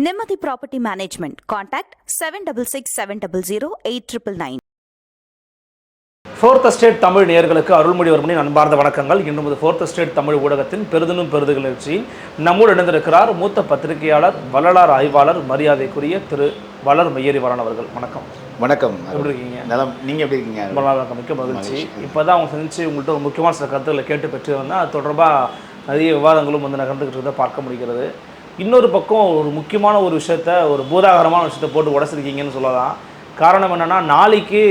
Nirmati Property Management. Contact 7667008999. Fourth estate Tamil நேயர்களுக்கு அருள்மொழிவர்மனின் அன்பார்ந்த வணக்கங்கள். இன்றும் ஃபோர்த் எஸ்டேட் தமிழ் ஊடகத்தின் பெரிதும் பெரிதுகள் நிகழ்ச்சியில் நம்மோடு இணைந்திருக்கிறார் மூத்த பத்திரிகையாளர், வரலாறு ஆய்வாளர், மரியாதைக்குரிய திரு வளர் மையறிவாளன் அவர்கள். வணக்கம். வணக்கம். எப்படி இருக்கீங்க? நலம். நீங்கள் எப்படி இருக்கீங்க? வணக்கம். மிக்க மகிழ்ச்சி. இப்போ தான் அவங்க சந்திச்சு உங்கள்கிட்ட ஒரு முக்கியமான சில கருத்துக்களை கேட்டு பெற்று வந்தால் அது தொடர்பாக நிறைய விவாதங்களும் வந்து நகர்ந்துக்கிட்டு பார்க்க முடிகிறது. இன்னொரு பக்கம் ஒரு முக்கியமான ஒரு விஷயத்த, ஒரு பூதாகரமான விஷயத்தை போட்டு உடச்சிருக்கீங்கன்னு சொல்லலாம். காரணம் என்னென்னா, நாளைக்கு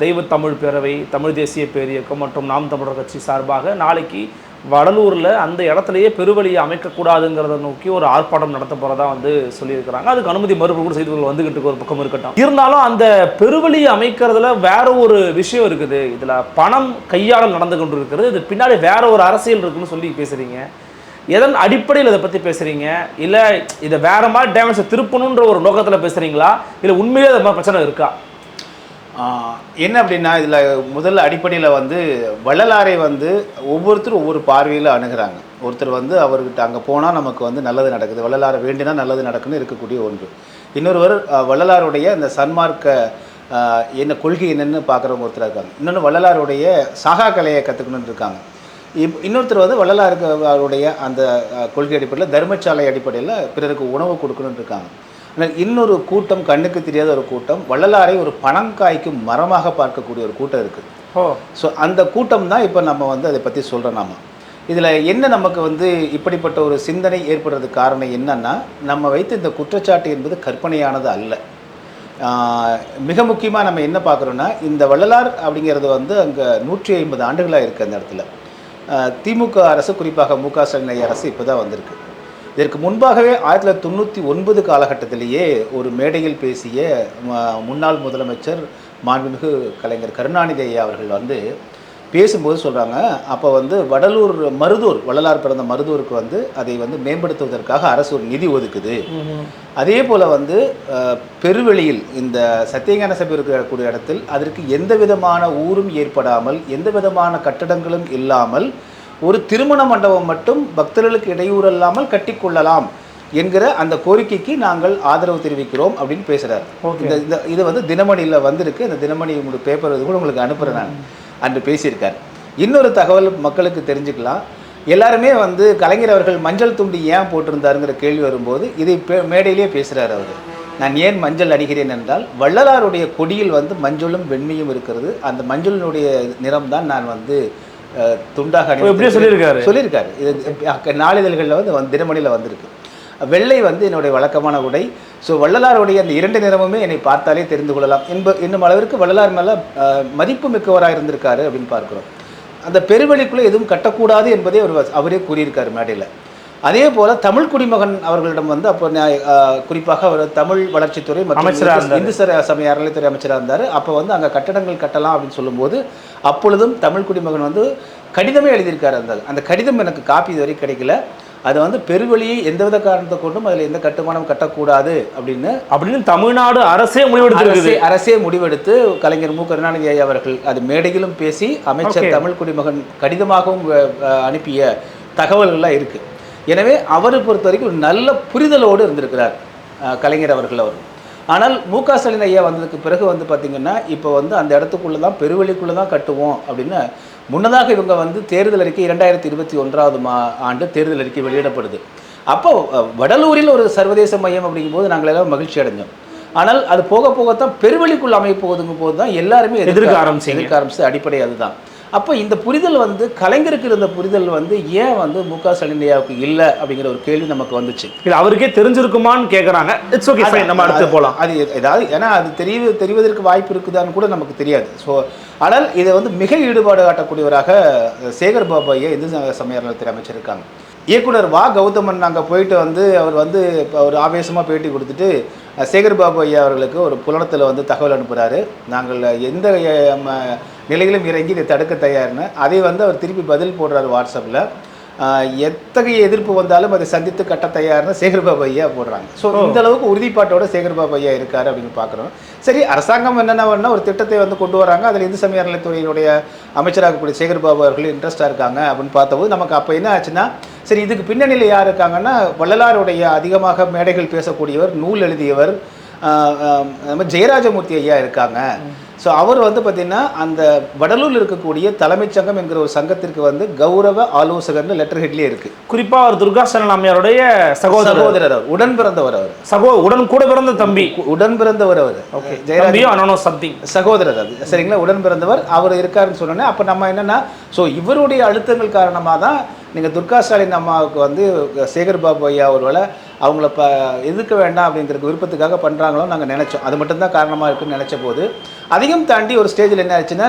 தெய்வ தமிழ் பேரவை, தமிழ் தேசிய பேரியக்கம் மற்றும் நாம் தமிழர் கட்சி சார்பாக நாளைக்கு வடலூரில் அந்த இடத்துலையே பெருவழியை அமைக்கக்கூடாதுங்கிறத நோக்கி ஒரு ஆர்ப்பாட்டம் நடத்த போகிறதா வந்து சொல்லியிருக்கிறாங்க. அதுக்கு அனுமதி மறுப்பு கூட செய்திகள் வந்துக்கிட்டு ஒரு பக்கம் இருக்கட்டும். இருந்தாலும் அந்த பெருவழியை அமைக்கிறதுல வேற ஒரு விஷயம் இருக்குது. இதில் பணம் கையாளல் நடந்து கொண்டு இருக்கிறது. இது பின்னாடி வேற ஒரு அரசியல் இருக்குன்னு சொல்லி பேசுகிறீங்க. எதன் அடிப்படையில் இதை பற்றி பேசுகிறீங்க? இல்லை இதை வேற மாதிரி டேமேஜை திருப்பணுன்ற ஒரு நோக்கத்தில் பேசுகிறீங்களா? இல்லை உண்மையிலே அது மாதிரி பிரச்சனை இருக்கா? என்ன அப்படின்னா, இதில் முதல்ல அடிப்படையில் வந்து வள்ளலாரை வந்து ஒவ்வொருத்தரும் ஒவ்வொரு பார்வையில் அணுகிறாங்க. ஒருத்தர் வந்து அவர்கிட்ட அங்கே போனால் நமக்கு வந்து நல்லது நடக்குது, வள்ளலாரை வேண்டினா நல்லது நடக்குன்னு இருக்கக்கூடிய ஒன்று. இன்னொருவர் வள்ளலாருடைய இந்த சன்மார்க்க என்ன கொள்கை என்னென்னு பார்க்குறவங்க ஒருத்தர் இருக்காங்க. இன்னொன்று வள்ளலாருடைய சாகா கலையை கற்றுக்கணுன்னு இருக்காங்க. இன்னொருத்தர் வந்து வள்ளலாருடைய அந்த கொள்கை அடிப்படையில் தர்மசாலை அடிப்படையில் பிறருக்கு உணவு கொடுக்கணுன்னு இருக்காங்க. இன்னொரு கூட்டம், கண்ணுக்கு தெரியாத ஒரு கூட்டம், வள்ளலாரை ஒரு பணங்காய்க்கும் மரமாக பார்க்கக்கூடிய ஒரு கூட்டம் இருக்குது. ஸோ அந்த கூட்டம் தான் இப்போ நம்ம வந்து அதை பற்றி சொல்கிறோம். நாம இதில் என்ன நமக்கு வந்து இப்படிப்பட்ட ஒரு சிந்தனை ஏற்படுறதுக்கு காரணம் என்னன்னா, நம்ம வைத்த இந்த குற்றச்சாட்டு என்பது கற்பனையானது அல்ல. மிக முக்கியமாக நம்ம என்ன பார்க்குறோன்னா, இந்த வள்ளலார் அப்படிங்கிறது வந்து அங்கே 150 ஆண்டுகளாக இருக்குது. அந்த இடத்துல திமுக அரசு, குறிப்பாக மு.க. ஸ்டாலின் அரசு இப்போ தான் வந்திருக்கு. இதற்கு முன்பாகவே 1999 காலகட்டத்திலேயே ஒரு மேடையில் பேசிய முன்னாள் முதலமைச்சர் மாண்புமிகு கலைஞர் கருணாநிதி ஐயா அவர்கள் வந்து பேசும்போது சொல்கிறாங்க, அப்போ வந்து வடலூர் மருதூர், வள்ளலார் பிறந்த மருதூருக்கு வந்து அதை வந்து மேம்படுத்துவதற்காக அரசு ஒரு நிதி ஒதுக்குது. அதே போல் வந்து பெருவெளியில் இந்த சத்தியஞான சபை இருக்கக்கூடிய இடத்தில் அதற்கு எந்த விதமான ஊரும் ஏற்படாமல், எந்த விதமான கட்டடங்களும் இல்லாமல் ஒரு திருமண மண்டபம் மட்டும் பக்தர்களுக்கு இடையூறு இல்லாமல் கட்டிக்கொள்ளலாம் என்கிற அந்த கோரிக்கைக்கு நாங்கள் ஆதரவு தெரிவிக்கிறோம் அப்படின்னு பேசுகிறார். இது வந்து தினமணியில் வந்திருக்கு. இந்த தினமணி உங்களுக்கு பேப்பர் இது கூட உங்களுக்கு அனுப்புகிறேன். நான் அன்று பேசியிருக்கார். இன்னொரு தகவல் மக்களுக்கு தெரிஞ்சுக்கலாம். எல்லாருமே வந்து கலைஞர் அவர்கள் மஞ்சள் துண்டு ஏன் போட்டிருந்தாருங்கிற கேள்வி வரும்போது இதை மேடையிலேயே பேசுகிறார் அவர். நான் ஏன் மஞ்சள் அணிகிறேன் என்றால், வள்ளலாருடைய கொடியில் வந்து மஞ்சளும் வெண்மையும் இருக்கிறது. அந்த மஞ்சளினுடைய நிறம் தான் நான் வந்து துண்டாக சொல்லியிருக்காரு. இது நாளிதழ்களில் வந்து தினமணியில் வந்திருக்கு. வெள்ளை வந்து என்னுடைய வழக்கமான உடை. ஸோ வள்ளலாருடைய அந்த 2 நிறமுமே என்னை பார்த்தாலே தெரிந்து கொள்ளலாம் என்னும் அளவிற்கு வள்ளலார் மேலே மதிப்பு மிக்கவராக இருந்திருக்காரு அப்படின்னு பார்க்குறோம். அந்த பெருவெளிக்குள்ளே எதுவும் கட்டக்கூடாது என்பதே அவரே கூறியிருக்காரு மேடையில். அதே போல் தமிழ் குடிமகன் அவர்களிடம் வந்து அப்போ குறிப்பாக அவர் தமிழ் வளர்ச்சித்துறை மற்றும் இந்து சமய அறநிலைத்துறை அமைச்சராக இருந்தார். அப்போ வந்து அங்கே கட்டடங்கள் கட்டலாம் அப்படின்னு சொல்லும்போது அப்பொழுதும் தமிழ் குடிமகன் வந்து கடிதமே எழுதியிருக்காரு. அந்த கடிதம் எனக்கு காப்பி இதுவரை கிடைக்கல. அது வந்து பெருவெளியை எந்தவித காரணத்தை கொண்டும் அதில் எந்த கட்டுமானம் கட்டக்கூடாது அப்படின்னு தமிழ்நாடு அரசே முடிவெடுத்து கலைஞர் மு. கருணாநிதி ஐயா அவர்கள் அது மேடையிலும் பேசி அமைச்சர் தமிழ் குடிமகன் கடிதமாகவும் அனுப்பிய தகவல்கள்லாம் இருக்குது. எனவே அவரை பொறுத்த வரைக்கும் ஒரு நல்ல புரிதலோடு இருந்திருக்கிறார் கலைஞர் அவர்கள். ஆனால் மு.க. ஸ்டாலின் ஐயா வந்ததுக்கு பிறகு வந்து பார்த்திங்கன்னா, இப்போ வந்து அந்த இடத்துக்குள்ளே தான், பெருவெளிக்குள்ளே தான் கட்டுவோம் அப்படின்னு முன்னதாக இவங்க வந்து தேர்தல் அறிக்கை 2021 ஆண்டு தேர்தல் அறிக்கை வெளியிடப்படுது. அப்போது வடலூரில் ஒரு சர்வதேச மையம் அப்படிங்கும்போது நாங்கள் எல்லாம் மகிழ்ச்சி அடைஞ்சோம். ஆனால் அது போக போகத்தான் பெருவெளிக்குள்ள அமைய போகுதுங்கும் போது தான் எல்லாருமே எதிர்க்க ஆரம்பிச்சு. அடிப்படை அதுதான். அப்போ இந்த புரிதல் வந்து கலைஞருக்கு இருந்த புரிதல் வந்து ஏன் வந்து மு.க. ஸ்டாலின் ஐயாவுக்கு இல்லை அப்படிங்கிற ஒரு கேள்வி நமக்கு வந்துச்சு. இது அவருக்கே தெரிஞ்சிருக்குமான்னு கேட்குறாங்க. இட்ஸ் ஓகே, நம்ம அடுத்து போகலாம். அது ஏதாவது, ஏன்னா அது தெரிவதற்கு வாய்ப்பு இருக்குதான்னு கூட நமக்கு தெரியாது. ஸோ ஆனால் இதை வந்து மிக ஈடுபாடு காட்டக்கூடியவராக சேகர் பாபு ஐயா இந்து சமய அறநிலையத்துறை அமைச்சர் இருக்காங்க. இயக்குனர் வா கௌதமன் அங்கே போயிட்டு வந்து அவர் வந்து இப்போ ஒரு ஆவேசமாக பேட்டி கொடுத்துட்டு சேகர் பாபு ஐயா அவர்களுக்கு ஒரு புலனத்தில் வந்து தகவல் அனுப்புகிறாரு. நாங்கள் எந்த நிலையிலும் இறங்கி இதை தடுக்க தயார்னு. அதை வந்து அவர் திருப்பி பதில் போடுறாரு வாட்ஸ்அப்பில். எத்தகைய எதிர்ப்பு வந்தாலும் அதை சந்தித்து கட்ட தயார்னு சேகர்பாபு ஐயா போடுறாங்க. ஸோ இந்த அளவுக்கு உறுதிப்பாட்டோட சேகர்பாபு ஐயா இருக்காரு அப்படின்னு பார்க்குறோம். சரி, அரசாங்கம் என்னென்ன ஒரு திட்டத்தை வந்து கொண்டு வராங்க, அதில் இந்து சமய அறநிலைத்துறையினுடைய அமைச்சராகக்கூடிய சேகர்பாபு அவர்கள் இன்ட்ரெஸ்டாக இருக்காங்க அப்படின்னு பார்த்தபோது நமக்கு அப்போ என்ன ஆச்சுன்னா, சரி இதுக்கு பின்னணியில் யார் இருக்காங்கன்னா, வள்ளலாருடைய அதிகமாக மேடைகள் பேசக்கூடியவர், நூல் எழுதியவர் ஜெயராஜமூர்த்தி ஐயா இருக்காங்க. ஸோ அவர் வந்து பார்த்தீங்கன்னா அந்த வடலூரில் இருக்கக்கூடிய தலைமைச் சங்கம் என்கிற ஒரு சங்கத்திற்கு வந்து கௌரவ ஆலோசகர்னு லெட்டர் ஹெட்லேயே இருக்குது. குறிப்பாக அவர் துர்கா சரண் அம்மையாருடைய சகோதரர், அவர் உடன் பிறந்தவர், அவர் உடன் கூட பிறந்த தம்பி, உடன் பிறந்தவர் அவர். ஓகே, ஜெயராஜ் சம்திங் சகோதரர் அது சரிங்களா, உடன் பிறந்தவர் அவர் இருக்காருன்னு சொன்னோன்னே அப்போ நம்ம என்னென்னா, ஸோ இவருடைய அழுத்தங்கள் காரணமாக தான் நீங்கள் துர்கா ஸ்டாலின் அம்மாவுக்கு வந்து சேகர்பாபு ஐயா ஒருவேளை அவங்கள எதிர்க்க வேண்டாம் அப்படிங்கிற விருப்பத்துக்காக பண்ணுறாங்களோ நாங்கள் நினச்சோம். அது மட்டும்தான் காரணமாக இருக்குன்னு நினச்ச போது அதையும் தாண்டி ஒரு ஸ்டேஜில் என்ன ஆச்சுன்னா,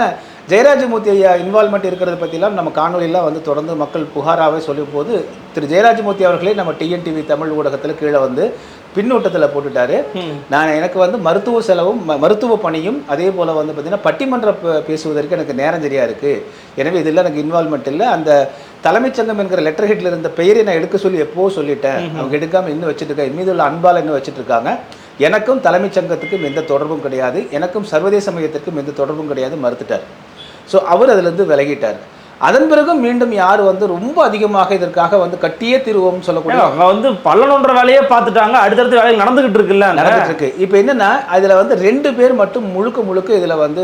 ஜெயராஜமூர்த்தி ஐயா இன்வால்மெண்ட் இருக்கிறத பற்றிலாம் நம்ம காணொலியெல்லாம் வந்து தொடர்ந்து மக்கள் புகாராகவே சொல்லும் போது திரு ஜெயராஜமூர்த்தி அவர்களே நம்ம டிஎன்டிவி தமிழ் ஊடகத்தில் கீழே வந்து பின்னூட்டத்தில் போட்டுட்டாரு. நான் எனக்கு வந்து மருத்துவ செலவும் மருத்துவ பணியும் அதே போல் வந்து பார்த்தீங்கன்னா பட்டிமன்றம் பேசுவதற்கு எனக்கு நேரம் சரியாக இருக்குது, எனவே இதில் எனக்கு இன்வால்மெண்ட் இல்லை. அந்த தலைமைச் சங்கம் என்கிற லெட்டர் ஹெட்டில் இருந்த பெயரை நான் எடுக்க சொல்லி எப்போது சொல்லிட்டேன், அவங்க எடுக்காமல் இன்னும் வச்சுட்டு இருக்கேன், என் மீது உள்ள அன்பால் இன்னும் வச்சுட்டு இருக்காங்க. எனக்கும் தலைமைச் சங்கத்துக்கும் எந்த தொடர்பும் கிடையாது, எனக்கும் சர்வதேச மையத்திற்கும் எந்த தொடர்பும் கிடையாது மறுத்துட்டார். ஸோ அவர் அதிலிருந்து விலகிட்டார். அதன் பிறகும் மீண்டும் யார் வந்து ரொம்ப அதிகமாக இதற்காக வந்து கட்டியே தீர்வோம்னு சொல்லக்கூடிய அவங்க வந்து பல்லனொன்ற வேலையே பார்த்துட்டாங்க, அடுத்தடுத்த வேலையில் நடந்துகிட்டு இருக்குல்ல, நடந்துட்டு இருக்கு. இப்போ என்னன்னா அதில் வந்து 2 பேர் மட்டும் முழுக்க இதில் வந்து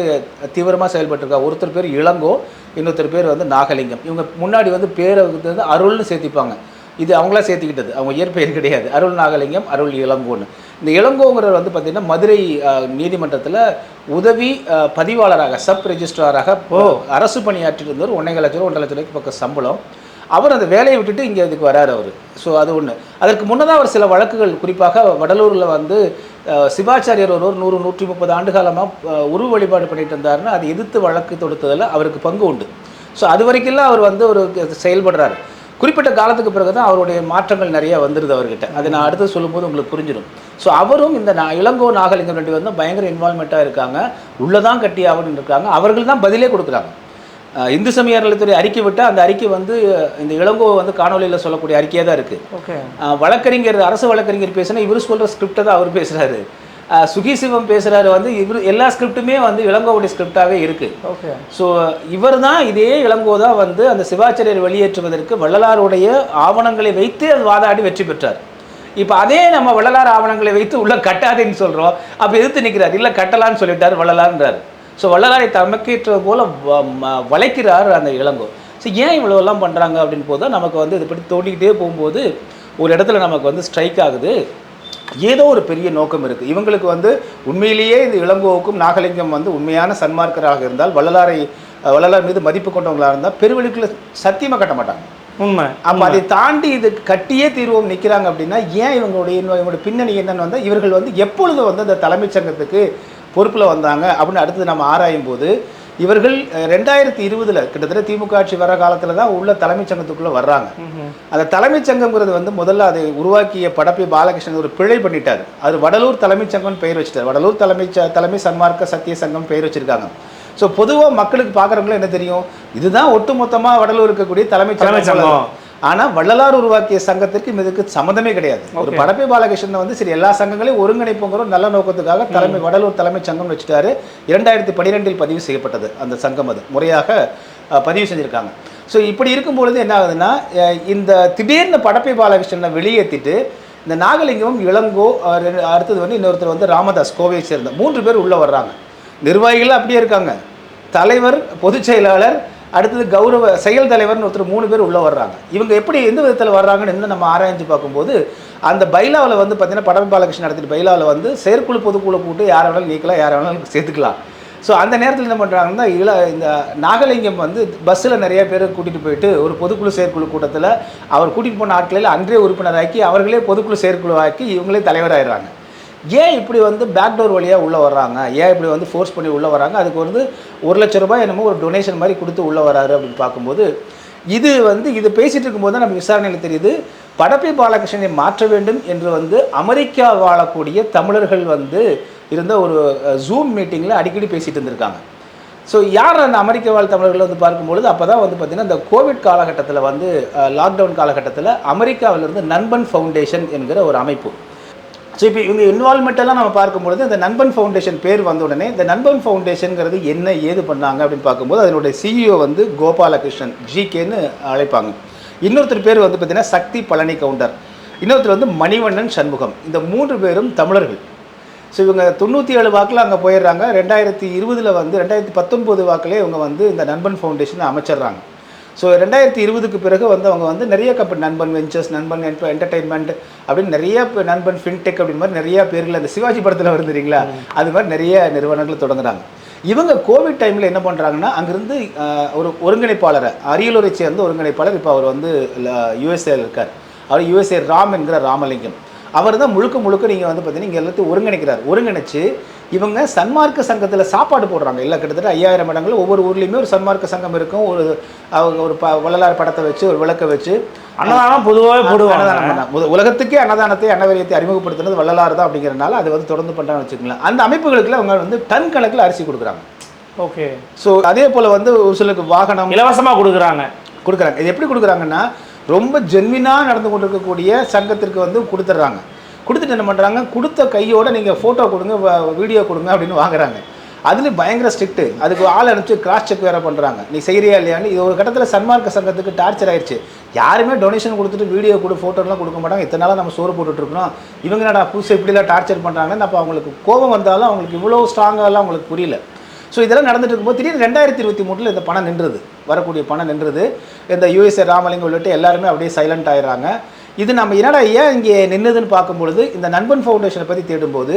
தீவிரமாக செயல்பட்டுருக்கா. ஒருத்தர் பேர் இளங்கோ, இன்னொருத்தர் பேர் வந்து நாகலிங்கம். இவங்க முன்னாடி வந்து பேரை வந்து அருள்னு சேர்த்திப்பாங்க, இது அவங்களா சேர்த்துக்கிட்டது, அவங்க இயற்பெயர் கிடையாது. அருள் நாகலிங்கம், அருள் இளங்கோன்னு. இந்த இளங்கோங்கிறவர் வந்து பார்த்திங்கன்னா மதுரை நீதிமன்றத்தில் உதவி பதிவாளராக சப் ரெஜிஸ்ட்ராராக அரசு பணியாற்றிட்டு இருந்தவர். 1,50,000 1,00,000 ரூபாய்க்கு பக்கம் சம்பளம். அவர் அந்த வேலையை விட்டுட்டு இங்கே இதுக்கு வராரு அவர். ஸோ அது ஒன்று. அதற்கு முன்னதாக அவர் சில வழக்குகள், குறிப்பாக வடலூரில் வந்து சிவாச்சாரியர் ஒருவர் 100-130 ஆண்டு காலமாக உருவ வழிபாடு பண்ணிட்டு இருந்தாருன்னா அதை எதிர்த்து வழக்கு தொடுத்ததில் அவருக்கு பங்கு உண்டு. ஸோ அது வரைக்கும் அவர் வந்து ஒரு செயல்படுறாரு. குறிப்பிட்ட காலத்துக்கு பிறகு தான் அவருடைய மாற்றங்கள் நிறைய வந்துடுது அவர்கிட்ட. அதை நான் அடுத்து சொல்லும்போது உங்களுக்கு புரிஞ்சிடும். ஸோ அவரும் இந்த இளங்கோ நாகலிங்கம் 2 வந்து பயங்கர இன்வால்மெண்ட்டாக இருக்காங்க, உள்ளதான் கட்டி ஆகணும்னு இருக்காங்க. அவர்கள் தான் பதிலே கொடுக்குறாங்க. இந்து சமய அறநிலைத்துறை அறிக்கை விட்டால் அந்த அறிக்கை வந்து இந்த இளங்கோ வந்து காணொலியில் சொல்லக்கூடிய அறிக்கையாக தான் இருக்குது. ஓகே, வழக்கறிஞர், அரசு வழக்கறிஞர் பேசுனா இவர் சொல்கிற ஸ்கிரிப்டை தான் அவர் பேசுகிறாரு. சுகிசிவம் பேசுகிறாரு வந்து இவர் எல்லா ஸ்கிரிப்டுமே வந்து இளங்கோவுடைய ஸ்கிரிப்டாகவே இருக்குது. ஓகே, ஸோ இவர் தான் இதே இளங்கோ தான் வந்து அந்த சிவாச்சாரியர் வெளியேற்றுவதற்கு வள்ளலாருடைய ஆவணங்களை வைத்து அது வாதாடி வெற்றி பெற்றார். இப்போ அதே நம்ம வள்ளலார் ஆவணங்களை வைத்து உள்ள கட்டாதேன்னு சொல்கிறோம். அப்போ எதிர்த்து நிற்கிறார், இல்லை கட்டலான்னு சொல்லிட்டார் வள்ளலார்ன்றார். ஸோ வள்ளலாரை தமக்கேற்றது போல் வளைக்கிறார் அந்த இளங்கோ. ஸோ ஏன் இவ்வளோலாம் பண்ணுறாங்க அப்படின்னு போது நமக்கு வந்து இதை பற்றி தோண்டிக்கிட்டே போகும்போது ஒரு இடத்துல நமக்கு வந்து ஸ்ட்ரைக் ஆகுது, ஏதோ ஒரு பெரிய நோக்கம் இருக்குது இவங்களுக்கு. வந்து உண்மையிலேயே இந்த இளங்கோவுக்கும் நாகலிங்கம் வந்து உண்மையான சன்மார்க்கராக இருந்தால், வள்ளலார் மீது மதிப்பு கொண்டவங்களாக இருந்தால் பெருவெளிக்குள்ள சத்தியமாக கட்ட மாட்டாங்க. உண்மை. அப்போ அதை தாண்டி இது கட்டியே தீர்வோம் நிற்கிறாங்க அப்படின்னா ஏன் இவங்களுடைய பின்னணி என்னன்னு வந்து இவர்கள் வந்து எப்பொழுது வந்து அந்த தலைமைச் சங்கத்துக்கு பொறுப்பில் வந்தாங்க அப்படின்னு அடுத்தது நம்ம ஆராயும் போது இவர்கள் 2020 கிட்டத்தட்ட திமுக ஆட்சி வர காலத்தில் தான் உள்ள தலைமைச் சங்கத்துக்குள்ளே வர்றாங்க. அந்த தலைமைச் சங்கம்ங்கிறது வந்து முதல்ல அதை உருவாக்கிய படப்பை பாலகிருஷ்ணன் ஒரு பிழை பண்ணிட்டார். அது வடலூர் தலைமைச் சங்கம்னு பெயர் வச்சுட்டார். வடலூர் தலைமை சன்மார்க்க சத்திய சங்கம் பெயர் வச்சுருக்காங்க. ஸோ பொதுவாக மக்களுக்கு பார்க்குறவங்களும் என்ன தெரியும், இதுதான் ஒட்டு மொத்தமாக வடலூர் இருக்கக்கூடிய தலைமைச் சங்கம். ஆனால் வள்ளலார் உருவாக்கிய சங்கத்திற்கு இதுக்கு சம்மந்தமே கிடையாது. ஒரு படப்பை பாலகிருஷ்ணன் வந்து சரி எல்லா சங்கங்களையும் ஒருங்கிணைப்புங்கிற நல்ல நோக்கத்துக்காக வடலூர் தலைமைச் சங்கம் வச்சுட்டாரு. 2012 பதிவு செய்யப்பட்டது அந்த சங்கம், அது முறையாக பதிவு செஞ்சுருக்காங்க. ஸோ இப்படி இருக்கும்பொழுது என்ன ஆகுதுன்னா, இந்த திடீர்னு படப்பை பாலகிருஷ்ணனை வெளியேற்றிட்டு இந்த நாகலிங்கமும் இளங்கோ, அடுத்தது வந்து இன்னொருத்தர் வந்து ராமதாஸ் கோவையை சேர்ந்த 3 பேர் உள்ளே வர்றாங்க. நிர்வாகிகள் அப்படியே இருக்காங்க, தலைவர், பொதுச் செயலாளர், அடுத்தது கௌரவ செயல் தலைவர்னு ஒருத்தர் 3 பேர் உள்ளே வர்றாங்க. இவங்க எப்படி எந்த விதத்தில் வர்றாங்கன்னு நம்ம ஆராய்ச்சி பார்க்கும்போது அந்த பைலாவில் வந்து பார்த்தீங்கன்னா படப்பை பாலகிருஷ்ணன் நடத்திட்டு பைலாவில் வந்து செயற்குழு பொதுக்குழு கூட்டு யாரை வேணாலும் நீக்கலாம், யாரை வேணாலும் சேர்த்துக்கலாம். ஸோ அந்த நேரத்தில் என்ன பண்ணுறாங்கன்னா இந்த நாகலிங்கம் வந்து பஸ்ஸில் நிறைய பேர் கூட்டிகிட்டு போயிட்டு ஒரு பொதுக்குழு செயற்குழு கூட்டத்தில் அவர் கூட்டிகிட்டு போன ஆட்களில் அன்றே உறுப்பினராக்கி அவர்களே பொதுக்குழு செயற்குழு ஆக்கி இவங்களே தலைவராகிடுறாங்க. ஏன் இப்படி வந்து பேக்டோர் வழியாக உள்ளே வர்றாங்க, ஏன் இப்படி வந்து ஃபோர்ஸ் பண்ணி உள்ளே வராங்க, அதுக்கு வந்து 1 லட்ச ரூபாய் என்னமோ ஒரு டொனேஷன் மாதிரி கொடுத்து உள்ளே வராரு அப்படின்னு பார்க்கும்போது இது பேசிகிட்டு இருக்கும்போது தான் நம்ம விசாரணையில் தெரியுது, படப்பை பாலகிருஷ்ணனை மாற்ற வேண்டும் என்று வந்து அமெரிக்கா வாழக்கூடிய தமிழர்கள் வந்து இருந்த ஒரு ஜூம் மீட்டிங்கில் அடிக்கடி பேசிகிட்டு இருந்திருக்காங்க. ஸோ யார் அந்த அமெரிக்க வாழ் தமிழர்கள் வந்து பார்க்கும்பொழுது அப்போ தான் வந்து பார்த்திங்கன்னா இந்த கோவிட் காலகட்டத்தில் வந்து லாக்டவுன் காலகட்டத்தில் அமெரிக்காவிலிருந்து நண்பன் ஃபவுண்டேஷன் என்கிற ஒரு அமைப்பு. ஸோ இப்போ இவங்க இன்வால்மெண்ட்டெல்லாம் நம்ம பார்க்கும்பொழுது இந்த நண்பன் ஃபவுண்டேஷன் பேர் வந்த உடனே இந்த நண்பன் ஃபவுண்டேஷனுங்கிறது என்ன ஏது பண்ணாங்க அப்படின்னு பார்க்கும்போது அதனுடைய சிஇஓ வந்து கோபாலகிருஷ்ணன் ஜிகேன்னு அழைப்பாங்க. இன்னொருத்தர் பேர் வந்து பார்த்திங்கன்னா சக்தி பழனி கவுண்டர், இன்னொருத்தர் வந்து மணிவண்ணன் சண்முகம். இந்த 3 பேரும் தமிழர்கள். ஸோ இவங்க 97 வாக்கில் அங்கே போயிடுறாங்க. 2020 வந்து 2019 வாக்கிலே இவங்க வந்து இந்த நண்பன் ஃபவுண்டேஷனை அமைச்சிடுறாங்க. ஸோ 2020க்கு பிறகு வந்து அவங்க வந்து நிறைய கம்பெனி நண்பன் வெஞ்சர்ஸ், நண்பன் என்டர்டெயின்மெண்ட் அப்படின்னு நிறைய நண்பன் ஃபின்டெக் அப்படின்னு மாதிரி நிறைய பேர்கள் அந்த சிவாஜி படத்தில் வருதுங்களா, அது மாதிரி நிறைய நிறுவனங்கள் தொடங்குறாங்க. இவங்க கோவிட் டைமில் என்ன பண்ணுறாங்கன்னா அங்கேருந்து ஒரு ஒருங்கிணைப்பாளரை, அரியலூரை சேர்ந்த ஒருங்கிணைப்பாளர், இப்போ அவர் வந்து யூஎஸ்ஏல இருக்கார். அவர் யூஎஸ்ஏ ராம் என்கிற ராமலிங்கம். அவர் தான் முழுக்க நீங்கள் வந்து பார்த்தீங்கன்னா இங்கே எல்லாத்தையும் ஒருங்கிணைச்சு இவங்க சன்மார்க்க சங்கத்தில் சாப்பாடு போடுறாங்க. எல்லாம் கிட்டத்தட்ட 5000 இடங்கள் ஒவ்வொரு ஊர்லேயுமே ஒரு சன்மார்க்க சங்கம் இருக்கும். அவங்க ஒரு வள்ளலார் படத்தை வச்சு ஒரு விளக்கை வச்சு அன்னதானம் பொதுவாக போடுவாங்க. உலகத்துக்கே அன்னதானத்தை அன்னவரியத்தை அறிமுகப்படுத்துனது வள்ளலார் தான் அப்படிங்கிறனால அது வந்து தொடர்ந்து பண்ணுறான்னு வச்சுக்கலாம். அந்த அமைப்புகளுக்குள்ள அவங்க வந்து டன் கணக்கில் அரிசி கொடுக்குறாங்க. ஓகே. ஸோ அதே போல் வந்து ஒரு சிலருக்கு வாகனம் இலவசமாக கொடுக்குறாங்க. இது எப்படி கொடுக்குறாங்கன்னா ரொம்ப ஜென்வினாக நடந்து கொண்டிருக்கக்கூடிய சங்கத்திற்கு வந்து கொடுத்துட்றாங்க. கொடுத்துட்டு என்ன பண்ணுறாங்க, கொடுத்த கையோடு நீங்கள் ஃபோட்டோ கொடுங்க, வீடியோ கொடுங்க அப்படின்னு வாங்குறாங்க. அதுலேயும் பயங்கர ஸ்ட்ரிக்ட்டு. அதுக்கு ஆள் அனுப்பிச்சு கிராஸ் செக் வேறு பண்ணுறாங்க, நீ செய்கிறியா இல்லையான்னு. இது ஒரு கட்டத்தில் சன்மார்க்க சங்கத்துக்கு டார்ச்சர் ஆயிடுச்சு. யாருமே டொனேஷன் கொடுத்துட்டு வீடியோ ஃபோட்டோலாம் கொடுக்க மாட்டாங்க. இத்தனை நாளாக நம்ம சோறு போட்டுட்ருக்கணும், இவங்க என்னடா புதுசு இப்படிலாம் டார்ச்சர் பண்ணுறாங்கன்னு அப்போ அவங்களுக்கு கோபம் வந்தாலும் அவங்களுக்கு இவ்வளோ ஸ்ட்ராங்காகலாம் அவங்களுக்கு புரியல. ஸோ இதெல்லாம் நடந்துட்டு இருக்கும்போது திடீர்னு 2023 இந்த பணம் நின்றுது, வரக்கூடிய பணம் நின்றுது. இந்த யூஎஸ்ஏ ராமலிங்கம் உள்ளிட்டு எல்லாருமே அப்படியே சைலண்ட் ஆயிடுறாங்க. இது நம்ம என்னடா ஏன் இங்கே நின்றுதுன்னு பார்க்கும்பொழுது இந்த நண்பன் ஃபவுண்டேஷனை பற்றி தேடும்போது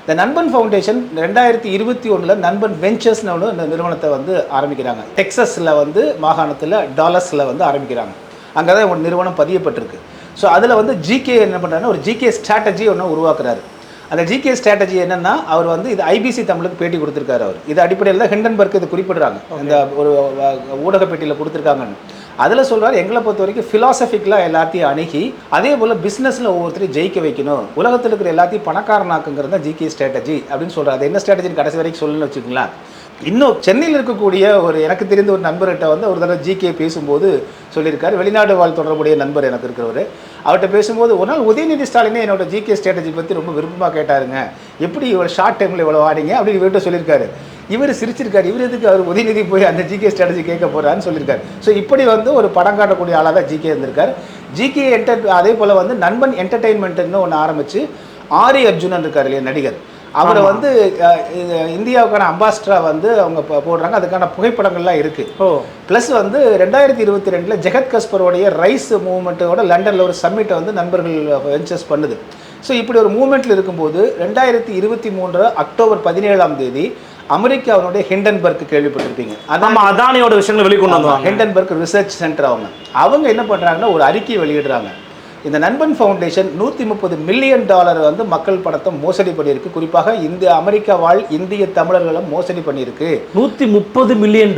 இந்த நண்பன் ஃபவுண்டேஷன் 2021 நண்பன் வெஞ்சர்ஸ்னு ஒன்று இந்த நிறுவனத்தை வந்து ஆரம்பிக்கிறாங்க. டெக்ஸஸில் வந்து மாகாணத்தில் டாலர்ஸில் வந்து ஆரம்பிக்கிறாங்க. அங்கே தான் ஒரு நிறுவனம் பதியப்பட்டிருக்கு. ஸோ அதில் வந்து ஜிகே என்ன பண்ணுறாங்கன்னா ஒரு ஜிகே ஸ்ட்ராட்டஜி ஒன்று உருவாக்குறாரு. அந்த ஜிகே ஸ்ட்ராட்டஜி என்னென்னா அவர் வந்து இது ஐபிசி தமிழுக்கு பேட்டி கொடுத்துருக்காரு. அவர் இது அடிப்படையில் தான் ஹிண்டன்பர்க் இது குறிப்பிடுறாங்க, இந்த ஒரு ஊடக பேட்டியில் கொடுத்துருக்காங்கன்னு. அதில் சொல்கிறார், எங்களை பொறுத்த வரைக்கும் ஃபிலாசபிக்கலாக எல்லாத்தையும் அணுகி அதே போல் பிஸ்னஸில் ஒவ்வொருத்தரையும் ஜெயிக்க வைக்கணும், உலகத்தில் இருக்கிற எல்லாத்தையும் பணக்காரனாக்குங்கிறது தான் ஜிகே ஸ்ட்ராட்டஜி அப்படின்னு சொல்கிறார். அது என்ன ஸ்ட்ராட்டஜின்னு கடைசி வரைக்கும் சொல்லணும்னு வச்சுக்கோங்களேன். இன்னும் சென்னையில் இருக்கக்கூடிய ஒரு எனக்கு தெரிந்த ஒரு நண்பர்கிட்ட வந்து ஒரு தடவை ஜிகே பேசும்போது சொல்லியிருக்காரு, வெளிநாடு வாழ் தொடர்புடைய நண்பர் எனக்கு இருக்கிறவர். அவர்கிட்ட பேசும்போது ஒரு நாள் உதயநிதி ஸ்டாலினே என்னோட ஜிகே ஸ்ட்ராட்டஜி பற்றி ரொம்ப விருப்பமாக கேட்டாருங்க, எப்படி இவ்வளோ ஷார்ட் டைமில் இவ்வளோ ஆடிங்க அப்படின்னு இவர்கிட்ட சொல்லியிருக்காரு. இவர் சிரிச்சிருக்காரு, இவர் எதுக்கு அவர் உதயநிதி போய் அந்த ஜிகே ஸ்ட்ராட்டஜி கேட்க போகிறான்னு சொல்லியிருக்காரு. ஸோ இப்படி வந்து ஒரு படம் காட்டக்கூடிய ஆளாக தான் ஜிகே இருந்திருக்கார். ஜிகே அதே போல் வந்து நண்பன் என்டர்டெயின்மெண்ட்னு ஒன்று ஆரம்பித்து ஆரி அர்ஜுனன் இருக்கார் இல்லையா நடிகர், அவரை வந்து இந்தியாவுக்கான அம்பாஸ்டராக வந்து அவங்க போடுறாங்க. அதுக்கான புகைப்படங்கள்லாம் இருக்குது. ப்ளஸ் வந்து 2022 ஜெகத் கஸ்பரோடைய ரைஸ் மூவ்மெண்ட்டோட லண்டனில் ஒரு சம்மிட்டை வந்து நண்பர்கள் வெஞ்சர்ஸ் பண்ணுது. ஸோ இப்படி ஒரு மூவ்மெண்ட்டில் இருக்கும்போது 2023 அக்டோபர் 17 அமெரிக்காவுடைய ஹிண்டன்பர்க் கேள்விப்பட்டிருப்பீங்க, அதான் அதானியோட விஷயங்களை வெளிக்கொண்டு வந்தாங்க. ஹிண்டன்பர்க் ரிசர்ச் சென்டர் அவங்க என்ன பண்ணுறாங்கன்னா ஒரு அறிக்கையை வெளியிடுறாங்க. இந்த நண்பன் ஃபவுண்டேஷன் $130 மில்லியன் வந்து மக்கள் பணத்தை மோசடி பண்ணியிருக்கு. குறிப்பாக இந்த அமெரிக்கா வாழ் இந்திய தமிழர்களும் மோசடி பண்ணியிருக்கு. $130 மில்லியன்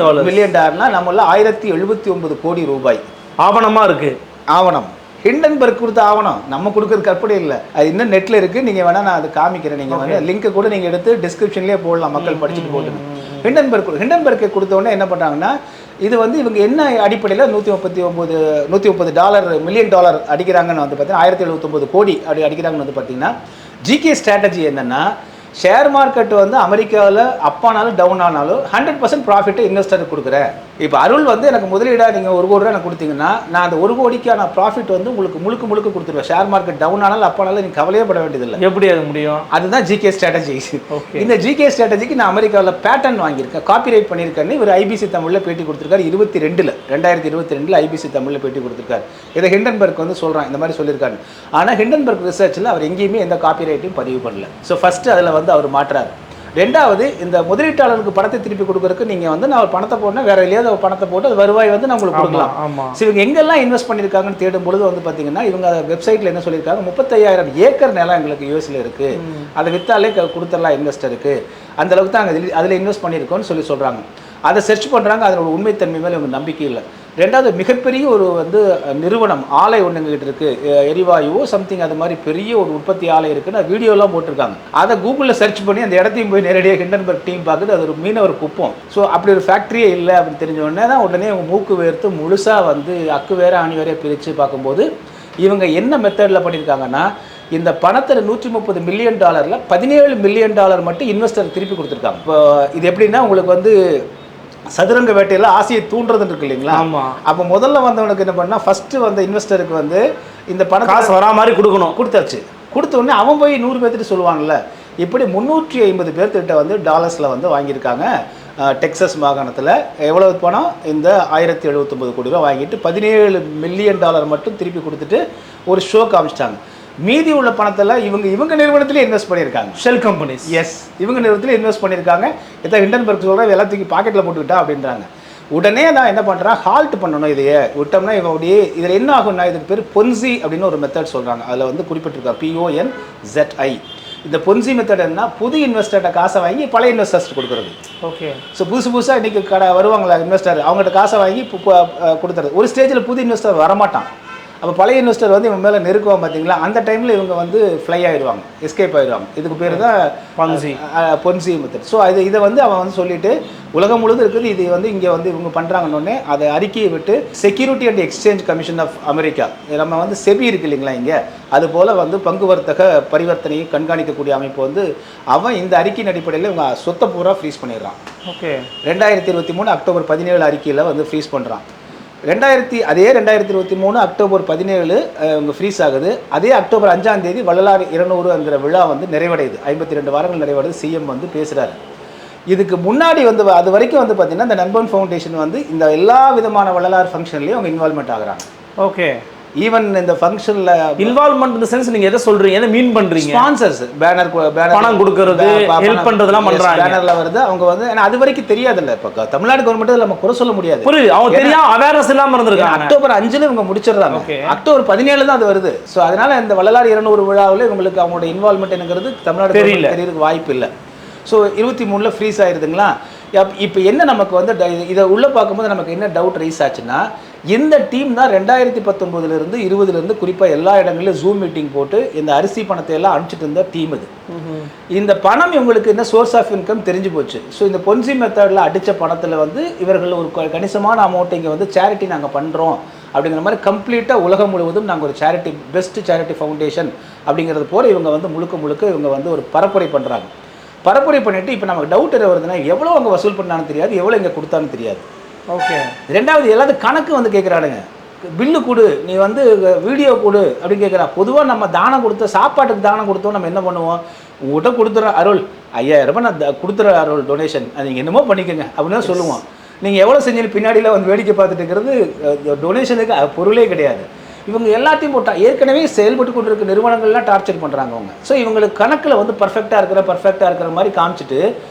நம்மள 1079 கோடி ரூபாய் ஆவணமாக இருக்குது. ஆவணம் ஹிண்டன்பர்க் கொடுத்த ஆவணம், நம்ம கொடுக்குறது கற்பனை இல்லை. அது இன்னும் நெட்டில் இருக்குது, நீங்கள் வேணால் நான் அது காமிக்கிறேன். நீங்கள் வந்து லிங்க்கை கூட நீங்கள் எடுத்து டிஸ்கிரிப்ஷன்லேயே போடலாம், மக்கள் படிச்சுட்டு போட்டுங்க. ஹிண்டன்பர்க்கை கொடுத்தோடனே என்ன பண்ணுறாங்கன்னா இது வந்து இவங்க என்ன அடிப்படையில் $130 மில்லியன் அடிக்கிறாங்கன்னு வந்து பார்த்தீங்கன்னா 1079 கோடி அப்படி அடிக்கிறாங்கன்னு வந்து பார்த்தீங்கன்னா ஜிகே ஸ்ட்ராட்டஜி என்னென்னா ஷேர் மார்க்கெட் வந்து அமெரிக்காவில் அப்பானாலும் டவுன் ஆனாலும் 100% ப்ராஃபிட்டை இன்வெஸ்டருக்கு கொடுக்குறேன். இப்போ அருள் வந்து எனக்கு முதலீடாக நீங்கள் 1 கோடி ரூபா எனக்கு கொடுத்தீங்கன்னா நான் அந்த 1 கோடிக்கான ப்ராஃபிட் வந்து உங்களுக்கு முழுக்க கொடுத்துருவேன். ஷேர் மார்க்கெட் டவுன் ஆனாலும் அப்பானாலும் நீங்கள் கவலையே பட வேண்டியதில்லை. எப்படி அது முடியும்? அதுதான் ஜிகே ஸ்ட்ராட்டஜி. இந்த ஜிகே ஸ்ட்ராட்டஜிக்கு நான் அமெரிக்காவில் பேட்டன் வாங்கியிருக்கேன், காப்பிரைட் பண்ணியிருக்கேன்னு இவர் ஐபிசி தமிழில் பேட்டி கொடுத்துருக்காரு. 2022 ஐபிசி தமிழில் பேட்டி கொடுத்துருக்காரு. இதை ஹிண்டன்பர்க் வந்து சொல்கிறான், இந்த மாதிரி சொல்லியிருக்காரு. ஆனால் ஹிண்டன்பர்க் ரிசர்ச்சில் அவர் எங்கேயுமே எந்த காப்பிரைட்டையும் பதிவு பண்ணல. ஸோ ஃபஸ்ட்டு அதில் வந்து அவர் மாற்றார். ரெண்டாவது, இந்த முதலீட்டாளருக்கு பணத்தை திருப்பி கொடுக்கறதுக்கு நீங்கள் வந்து நான் பணத்தை போட்டேன், வேற இல்லையாவது பணத்தை போட்டு அது வருவாய் வந்து நான் உங்களுக்கு கொடுக்கலாம். ஸோ இவங்க எங்கெல்லாம் இன்வெஸ்ட் பண்ணியிருக்காங்கன்னு தேடும் பொழுது வந்து பார்த்தீங்கன்னா இவங்க வெப்சைட்டில் என்ன சொல்லியிருக்காங்க, 35,000 ஏக்கர் நிலம் எங்களுக்கு யூஎஸ்ல இருக்குது, அதை விற்றாலே கொடுத்துடலாம் இன்வெஸ்டருக்கு, அந்த அளவுக்கு தான் அதில் இன்வெஸ்ட் பண்ணியிருக்கோன்னு சொல்கிறாங்க. அதை சர்ச் பண்ணுறாங்க, அதனோட உண்மைத்தன்மை மேலே இவங்க நம்பிக்கை இல்லை. ரெண்டாவது மிகப்பெரிய ஒரு வந்து நிறுவனம் ஆலை ஒன்றுங்கிட்ட இருக்குது, எரிவாயுவோ சம்திங் அது மாதிரி பெரிய ஒரு உற்பத்தி ஆலை இருக்குன்னு வீடியோலாம் போட்டிருக்காங்க. அதை கூகுளில் சர்ச் பண்ணி அந்த இடத்தையும் போய் நேரடியாக ஹிண்டன்பர்க் டீம் பார்க்குது, அது ஒரு மீனவர் குப்பம். ஸோ அப்படி ஒரு ஃபேக்ட்ரியே இல்லை அப்படின்னு தெரிஞ்ச உடனே தான் உடனே அவங்க மூக்கு வேர்த்து முழுசாக வந்து அக்கு வேற ஆணி வேற பிரித்து பார்க்கும்போது இவங்க என்ன மெத்தடில் பண்ணியிருக்காங்கன்னா, இந்த பணத்தில் $130 மில்லியன் 17 மில்லியன் மட்டும் இன்வெஸ்டர் திருப்பி கொடுத்துருக்காங்க. இப்போ இது எப்படின்னா உங்களுக்கு வந்து சதுரங்க வேட்டையில் ஆசையை தூண்டுறதுன்னு இருக்கு இல்லைங்களா? ஆமாம். அப்போ முதல்ல வந்தவனுக்கு என்ன பண்ணால் ஃபஸ்ட்டு வந்த இன்வெஸ்டருக்கு வந்து இந்த பணம் காசு வரா மாதிரி கொடுத்தாச்சு. கொடுத்த உடனே அவன் போய் 100 பேர்த்துட்டு சொல்லுவாங்கல்ல, இப்படி 350 பேர்த்திட்ட வந்து டாலர்ஸில் வந்து வாங்கியிருக்காங்க. டெக்ஸஸ் மாகாணத்தில் எவ்வளவு பணம்? இந்த 1079 கோடி ரூபா வாங்கிட்டு $17 மில்லியன் மட்டும் திருப்பி கொடுத்துட்டு ஒரு ஷோ காமிச்சிட்டாங்க. மீதி உள்ள பணத்தில் இவங்க நிறுவனத்திலே இன்வெஸ்ட் பண்ணியிருக்காங்க. Shell companies. எஸ், இவங்க நிறுவனத்திலே இன்வெஸ்ட் பண்ணியிருக்காங்க. இதை ஹிண்டன்பர்க் சொல்கிற எல்லாத்துக்கும் பாக்கெட்டில் போட்டுக்கிட்டா அப்படின்றாங்க. உடனே நான் என்ன பண்ணுறேன், ஹால்ட் பண்ணணும், இதையே விட்டோம்னா இவன் அப்படியே இதில் என்ன ஆகும்னா, இதுக்கு பேர் பொன்சி அப்படின்னு ஒரு மெத்தட் சொல்கிறாங்க. அதில் வந்து குறிப்பிட்டிருக்காங்க PONZI. இந்த பொன்சி மெத்தட் என்ன, புது இன்வெஸ்டர்கிட்ட காசை வாங்கி பழைய இன்வெஸ்டர்ஸ் கொடுக்குறது. ஓகே. ஸோ புதுசாக இன்றைக்கி வருவாங்களா இன்வெஸ்டர், அவங்ககிட்ட காசை வாங்கி கொடுத்துறது. ஒரு ஸ்டேஜில் புது இன்வெஸ்டர் வரமாட்டான். அப்போ பழைய இன்வெஸ்டர் வந்து இவங்க மேலே நெருக்குவாங்க பார்த்தீங்களா, அந்த டைமில் இவங்க வந்து ஃப்ளை ஆகிடுவாங்க, எஸ்கேப் ஆகிடுவாங்க. இதுக்கு பேர் தான் பொன்சி மெத்தட். ஸோ இதை வந்து அவன் வந்து சொல்லிவிட்டு உலகம் முழுவதும் இருக்குது, இது வந்து இங்கே வந்து இவங்க பண்ணுறாங்கன்னொடனே அதை அறிக்கையை விட்டு security and exchange commission of America, நம்ம வந்து செபி இருக்கு இல்லைங்களா இங்கே, அதுபோல் வந்து பங்கு வர்த்தக பரிவர்த்தனையை கண்காணிக்கக்கூடிய அமைப்பு வந்து அவன் இந்த அறிக்கையின் அடிப்படையில் இவங்க சொத்தை பூரா ஃப்ரீஸ் பண்ணிடுறான். ஓகே. 2023 அக்டோபர் 17 அறிக்கையில் வந்து ஃப்ரீஸ் பண்ணுறான். அதே 2023 அக்டோபர் 17 இவங்க ஃப்ரீஸ் ஆகுது. அதே அக்டோபர் 5ஆம் தேதி வள்ளலார் 200ங்கிற விழா வந்து நிறைவடையுது. 52 வாரங்கள் நிறைவடைது. சிஎம் வந்து பேசுகிறாரு. இதுக்கு முன்னாடி வந்து அது வரைக்கும் வந்து பார்த்தீங்கன்னா இந்த நண்பன் ஃபவுண்டேஷன் வந்து இந்த எல்லா விதமான வள்ளலார் ஃபங்க்ஷன்லேயும் அவங்க இன்வால்மெண்ட் ஆகுறாங்க. ஓகே. ஈவன் இந்த ஃபங்க்ஷனில் இன்வால்மெண்ட் இந்த சென்ஸ் நீங்கள் எதை சொல்கிறீங்க, எதை மீன் பண்ணுறீங்க? ஸ்பான்சர்ஸ், பேனர் பணம் கொடுக்கறது, ஹெல்ப் பண்ணுறதுலாம் பண்ணுறாங்க. பேனரில் வருது. அவங்க வந்து ஏன்னா அது வரைக்கும் தெரியாதுல்ல, இப்போ தமிழ்நாடு கவர்மெண்ட் நம்ம குறை சொல்ல முடியாது. புரியுது, அவங்க தெரியாம அவேர்னஸ் இல்லாமல் இருந்திருக்காங்க. அக்டோபர் 5 இவங்க முடிச்சிடுறாங்க. அக்டோபர் 17 தான் அது வருது. ஸோ அதனால இந்த வள்ளலார் 200 விழாவில் இவங்களுக்கு அவங்களோட இன்வால்மெண்ட்ங்கிறது தமிழ்நாடு தெரியறதுக்கு வாய்ப்பு இல்லை. ஸோ 23 ஃப்ரீஸ் ஆயிருதுங்களா. இப்போ என்ன நமக்கு வந்து இதை உள்ளே பார்க்கும்போது நமக்கு என்ன டவுட் ரைஸ் ஆச்சுன்னா, இந்த டீம் தான் 2019 20 குறிப்பாக எல்லா இடங்களிலும் ஜூம் மீட்டிங் போட்டு இந்த அரிசி பணத்தை எல்லாம் அனுப்பிச்சிட்டு இருந்த டீம் இது. இந்த பணம் இவங்களுக்கு என்ன சோர்ஸ் ஆஃப் இன்கம் தெரிஞ்சு போச்சு. ஸோ இந்த பொன்சி மெத்தடில் அடித்த பணத்தில் வந்து இவர்கள் ஒரு கணிசமான அமௌண்ட் இங்கே வந்து சேரிட்டி நாங்கள் பண்ணுறோம் அப்படிங்கிற மாதிரி கம்ப்ளீட்டாக உலகம் முழுவதும் நாங்கள் ஒரு சேரிட்டி, பெஸ்ட் சேரிட்டி ஃபவுண்டேஷன் அப்படிங்கிறது போல் இவங்க வந்து முழுக்க இவங்க வந்து ஒரு பரப்புரை பண்ணுறாங்க. பரப்புரை பண்ணிவிட்டு இப்போ நமக்கு டவுட் என்ன வருதுன்னா, எவ்வளோ அவங்க வசூல் பண்ணான்னு தெரியாது, எவ்வளோ இங்கே கொடுத்தான்னு தெரியாது. ஓகே. ரெண்டாவது எல்லாத்தையும் கணக்கு வந்து கேட்குறானுங்க, பில்லு கொடு, நீ வந்து வீடியோ கொடு அப்படின்னு கேட்குறா. பொதுவாக நம்ம தானம் கொடுத்த சாப்பாட்டுக்கு தானம் கொடுத்தோம், நம்ம என்ன பண்ணுவோம், உங்கள்கிட்ட கொடுத்துற அருள் 5000 ரூபாய் நான் கொடுத்துற அருள் டொனேஷன், அது நீங்கள் என்னமோ பண்ணிக்கோங்க அப்படின்னு தான் சொல்லுவோம். நீங்கள் எவ்வளோ செஞ்சு பின்னாடியில் வந்து வேடிக்கை பார்த்துட்டு இருக்கிறது டொனேஷனுக்கு பொருளே கிடையாது. இவங்க எல்லாத்தையும் போட்டால் ஏற்கனவே செயல்பட்டு கொண்டு இருக்க நிறுவனங்கள்லாம் டார்ச்சர் பண்ணுறாங்க அவங்க. ஸோ இவங்களுக்கு கணக்கில் வந்து பர்ஃபெக்டாக இருக்கிற மாதிரி காமிச்சிட்டு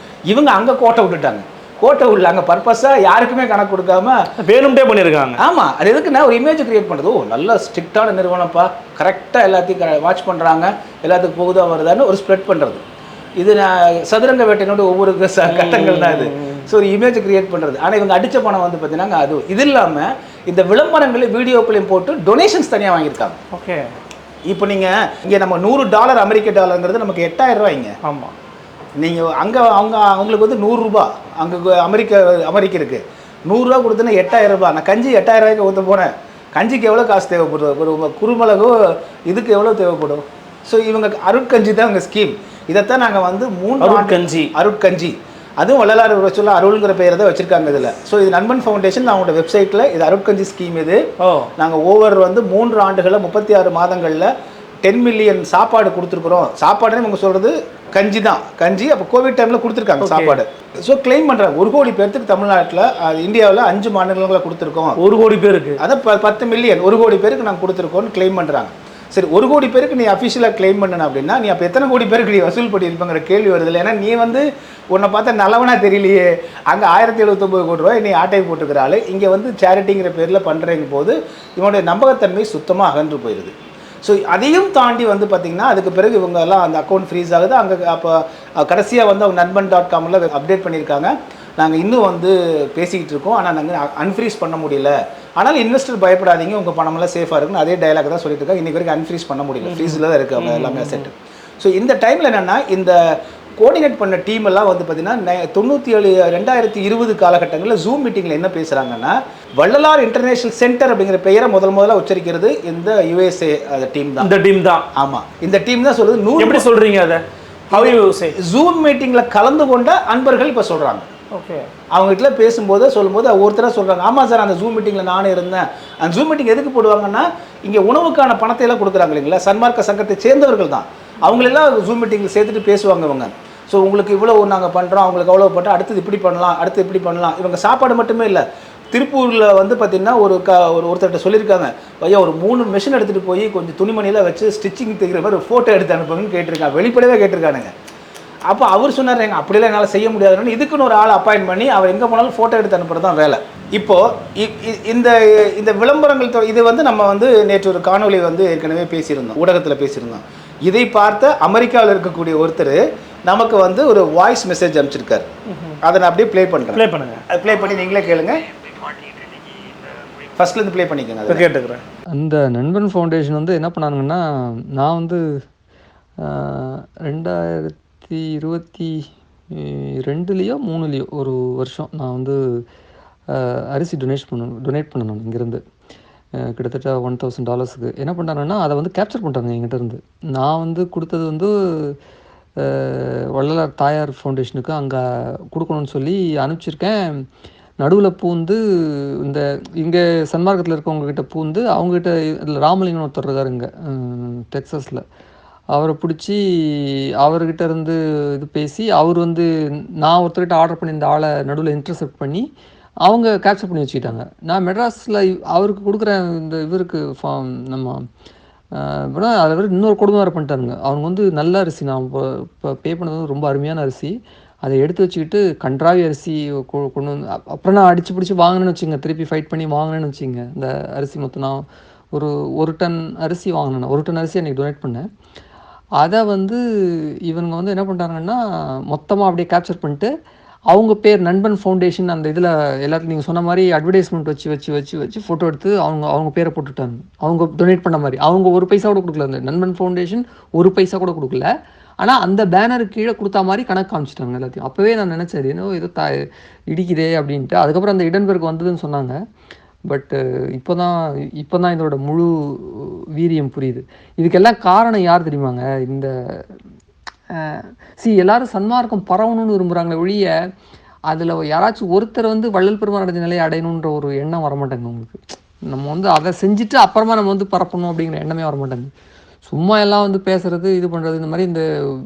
இவங்க அங்கே கோட்டை விட்டுட்டாங்க. கோட்டை உள்ள அங்கே பர்பஸாக யாருக்குமே கணக்கு கொடுக்காம வேணும்ட்டே பண்ணியிருக்காங்க. ஆமாம், அது எதுக்குன்னா ஒரு இமேஜ் கிரியேட் பண்ணுறது. நல்ல ஸ்ட்ரிக்டான நிறுவனப்பா, கரெக்டாக எல்லாத்தையும் வாட்ச் பண்ணுறாங்க, எல்லாத்துக்கும் போகுதா வருதான்னு ஒரு ஸ்ப்ரெட் பண்ணுறது. இது நான் சதுரங்க வேட்டையினோட ஒவ்வொரு கட்டங்கள் தான் இது. ஸோ ஒரு இமேஜ் கிரியேட் பண்ணுறது. ஆனால் இவங்க அடித்த பணம் வந்து பார்த்தீங்கன்னா அது இது இல்லாமல் இந்த விளம்பரங்களையும் வீடியோக்களையும் போட்டு டொனேஷன்ஸ் தனியாக வாங்கியிருக்காங்க. ஓகே. இப்போ நீங்கள் இங்கே நம்ம $100 அமெரிக்க டாலருங்கிறது நமக்கு 8000 ரூபாய்ங்க. ஆமாம். நீங்கள் அங்கே அவங்களுக்கு வந்து $100 அங்கே அமெரிக்க இருக்குது. $100 கொடுத்தோன்னா 8000 ரூபாய். நான் கஞ்சி 8000 ரூபாய்க்கு ஊற்ற போனேன். கஞ்சிக்கு எவ்வளோ காசு தேவைப்படுது, ஒரு குருமிளகோ இதுக்கு எவ்வளோ தேவைப்படும். ஸோ இவங்க அருட்கஞ்சி தான் இவங்க ஸ்கீம். இதைத்தான் நாங்கள் வந்து 3 அருட்கஞ்சி, அதுவும் வள்ளலார் சொல்ல அருள்ங்கிற பெயரை தான் வச்சுருக்காங்க இதில். ஸோ இது நண்பன் ஃபவுண்டேஷன் அவங்களோட வெப்சைட்டில் இது அருட்கஞ்சி ஸ்கீம். இது நாங்கள் ஓவர் வந்து 3 ஆண்டுகளில் 36 மாதங்களில் 10 மில்லியன் சாப்பாடு கொடுத்துருக்குறோம். சாப்பாடுன்னு இவங்க சொல்கிறது கஞ்சி தான். கஞ்சி அப்போ கோவிட் டைமில் கொடுத்துருக்காங்க சாப்பாடு. ஸோ கிளைம் பண்ணுறாங்க 1 கோடி பேருக்கு தமிழ்நாட்டில், இந்தியாவில் 5 மாநிலங்களில் கொடுத்துருக்கோம். 1 கோடி பேருக்கு அதான் 10 மில்லியன் 1 கோடி பேருக்கு நாங்கள் கொடுத்துருக்கோன்னு கிளைம் பண்ணுறாங்க. சரி, 1 கோடி பேருக்கு நீ அஃபிஷியலாக கிளைம் பண்ணணும் அப்படின்னா நீ அப்போ எத்தனை கோடி பேருக்கு நீ வசூல் பண்ணியிருப்பங்கிற கேள்வி வருது இல்லை. ஏன்னா நீ வந்து உன்னை பார்த்தா நல்லவனா தெரியலையே, அங்கே 1079 கோடி ரூபாய் நீ ஆட்டை போட்டுக்கிறாள், இங்கே வந்து சேரிட்டிங்கிற பேரில் பண்ணுறங்க போது இவனுடைய நம்பகத்தன்மை சுத்தமாக அகன்று போயிடுது. ஸோ அதையும் தாண்டி வந்து பார்த்திங்கன்னா அதுக்கு பிறகு இவங்க எல்லாம் அந்த அக்கௌண்ட் ஃப்ரீஸ் ஆகுது. அங்கே அப்போ கடைசியாக வந்து அவங்க நண்பன்.comல அப்டேட் பண்ணியிருக்காங்க, நாங்கள் இன்னும் வந்து பேசிக்கிட்டு இருக்கோம், ஆனால் நாங்கள் அன்ஃப்ரீஸ் பண்ண முடியல ஆனால் இன்வெஸ்டர் பயப்படாதீங்க, உங்கள் பணமெல்லாம் சேஃபாக இருக்குன்னு அதே டயலாக் தான் சொல்லிட்டு இருக்காங்க. இன்றைக்கு வரைக்கும் அன்ஃப்ரீஸ் பண்ண முடியல, ஃப்ரீஸில் தான் இருக்குது அவங்க எல்லாமே அசெட். ஸோ இந்த டைமில் என்னென்னா இந்த கோஆர்டினேட் பண்ண டீம் எல்லாம் வந்து பார்த்தீங்கன்னா 2020 காலகட்டங்களில் ஜூம் மீட்டிங்கில் என்ன பேசுகிறாங்கன்னா, வள்ளலார் இன்டர்நேஷனல் சென்டர் அப்படிங்கிற பெயரை முதல்ல உச்சரிக்கிறது இந்த யுஎஸ்ஏ அந்த டீம் தான். இந்த டீம் தான், ஆமாம், இந்த டீம் தான் சொல்லுது. எப்படி சொல்கிறீங்க அதை? ஜூம் மீட்டிங்கில் கலந்து கொண்ட அன்பர்கள் இப்போ சொல்கிறாங்க. ஓகே, அவங்ககிட்ட பேசும்போது சொல்லும்போது ஒருத்தராக சொல்கிறாங்க, ஆமாம் சார், அந்த ஜூம் மீட்டிங்கில் நானே இருந்தேன். அந்த ஜூம் மீட்டிங் எதுக்கு போடுவாங்கன்னா, இங்கே உணவுக்கான பணத்தை எல்லாம் கொடுக்குறாங்க இல்லைங்களா, சன்மார்க்க சங்கத்தை சேர்ந்தவர்கள் தான், அவங்களெல்லாம் ஜூம் மீட்டிங்கில் சேர்த்துட்டு பேசுவாங்க இவங்க. ஸோ உங்களுக்கு இவ்வளோ நாங்கள் பண்ணுறோம், அவங்களுக்கு அவ்வளோ போட்டால் அடுத்தது இப்படி பண்ணலாம், அடுத்து இப்படி பண்ணலாம். இவங்க சாப்பாடு மட்டுமே இல்லை, திருப்பூரில் வந்து பார்த்திங்கன்னா ஒருத்தர்கிட்ட சொல்லியிருக்காங்க, ஐயா ஒரு 3 மிஷின் எடுத்துகிட்டு போய் கொஞ்சம் துணிமணியெல்லாம் வச்சு ஸ்டிச்சிங் தைக்கிற மாதிரி ஒரு ஃபோட்டோ எடுத்து அனுப்புங்கன்னு கேட்டிருக்காங்க, வெளிப்படையாக கேட்டிருக்கானுங்க. அப்போ அவர் சொன்னார், எங்கள் அப்படிலாம் என்னால் செய்ய முடியாதுன்னு. இதுக்குன்னு ஒரு ஆள் அப்பாயின்ட் பண்ணி அவர் எங்கே போனாலும் ஃபோட்டோ எடுத்து அனுப்புறது தான் வேலை. இப்போது இந்த விளம்பரங்கள் இது வந்து நம்ம வந்து நேற்று ஒரு காணொலி வந்து ஏற்கனவே பேசியிருந்தோம், ஊடகத்தில் பேசியிருந்தோம். இதை பார்த்த அமெரிக்காவில் இருக்கக்கூடிய ஒருத்தர் நமக்கு வந்து ஒரு வாய்ஸ் மெசேஜ் அனுப்பிச்சிருக்காரு. அதை நான் அப்படியே ப்ளே பண்ணுறேன். ப்ளே பண்ணுங்கள், ப்ளே பண்ணி நீங்களே கேளுங்க. ஃபர்ஸ்ட்லேருந்து ப்ளே பண்ணிக்கோங்க, அதை கேட்டுக்கிறேன். அந்த நண்பன் ஃபவுண்டேஷன் வந்து என்ன பண்ணானுங்கன்னா, நான் வந்து 2022 ஒரு வருஷம் நான் வந்து அரிசி டொனேட் பண்ணணும் இங்கேருந்து, கிட்டத்தட்ட $1000 என்ன பண்ணுறாங்கன்னா, அதை வந்து கேப்சர் பண்ணுறாங்க என்கிட்ட இருந்து. நான் வந்து கொடுத்தது வந்து வள்ளலார் தாயார் ஃபவுண்டேஷனுக்கு அங்கே கொடுக்கணும்னு சொல்லி அனுப்பிச்சிருக்கேன். நடுவில் பூந்து இந்த இங்கே சன்மார்க்கத்தில் இருக்கவங்ககிட்ட பூந்து அவங்ககிட்ட இதில் ராமலிங்கம் ஒருத்தர் இருக்கார் இங்கே டெக்ஸஸில், அவரை பிடிச்சி அவர்கிட்ட இருந்து இது பேசி அவர் வந்து நான் ஒருத்தர்கிட்ட ஆர்டர் பண்ணி இந்த ஆளை நடுவில் இன்டர்செப்ட் பண்ணி அவங்க கேப்சர் பண்ணி வச்சுக்கிட்டாங்க. நான் மெட்ராஸில் அவருக்கு கொடுக்குற இந்த இவருக்கு நம்ம இப்போனா அதை விட இன்னொரு கொடுமை வேறு பண்ணிட்டாருங்க. அவங்க வந்து நல்ல அரிசி, நான் இப்போ பே பண்ணது வந்து ரொம்ப அருமையான அரிசி, அதை எடுத்து வச்சுக்கிட்டு கன்றாவி அரிசி கொண்டு வந்து அப்புறம் நான் அடித்து பிடிச்சி வாங்கினேன்னு வச்சுங்க, திருப்பி ஃபைட் பண்ணி வாங்கினேன்னு வச்சுங்க. இந்த அரிசி மொத்தம் நான் ஒரு டன் அரிசி வாங்கினேன், 1 டன் அரிசி அன்றைக்கி டொனேட் பண்ணேன். அதை வந்து இவங்க வந்து என்ன பண்ணுறாங்கன்னா, மொத்தமாக அப்படியே கேப்சர் பண்ணிட்டு அவங்க பேர் நண்பன் ஃபவுண்டேஷன் அந்த இதில் எல்லாத்துக்கும் நீங்கள் சொன்ன மாதிரி அட்வர்டைஸ்மெண்ட் வச்சு ஃபோட்டோ எடுத்து அவங்க பேரை போட்டுட்டாங்க. அவங்க டொனேட் பண்ண மாதிரி அவங்க 1 பைசா கூட கொடுக்கல, அந்த நண்பன் ஃபவுண்டேஷன் 1 பைசா கூட கொடுக்கல. ஆனால் அந்த பேனருக்கு கீழே கொடுத்தா மாதிரி கணக்கு காமிச்சிட்டாங்க எல்லாத்தையும். அப்போவே நான் நினச்சேன் ஏதோ இடிக்குதே அப்படின்ட்டு. அதுக்கப்புறம் அந்த இடன்பெருக்கு வந்ததுன்னு சொன்னாங்க. பட் இப்போ தான் இதோட முழு வீரியம் புரியுது. இதுக்கெல்லாம் காரணம் யார் தெரியுமாங்க? இந்த எல்லாரும் சன்மார்க்கம் பரவணும்னு விரும்புகிறாங்களே ஒழிய அதில் யாராச்சும் ஒருத்தர் வந்து வள்ளல் பெருமான் அடைஞ்ச நிலையை அடையணுன்ற ஒரு எண்ணம் வரமாட்டேங்க உங்களுக்கு. நம்ம வந்து அதை செஞ்சுட்டு அப்புறமா நம்ம வந்து பரப்பணும் அப்படிங்கிற எண்ணமே வரமாட்டேங்க. சும்மா எல்லாம் வந்து பேசுகிறது, இது பண்ணுறது, இந்த மாதிரி இந்த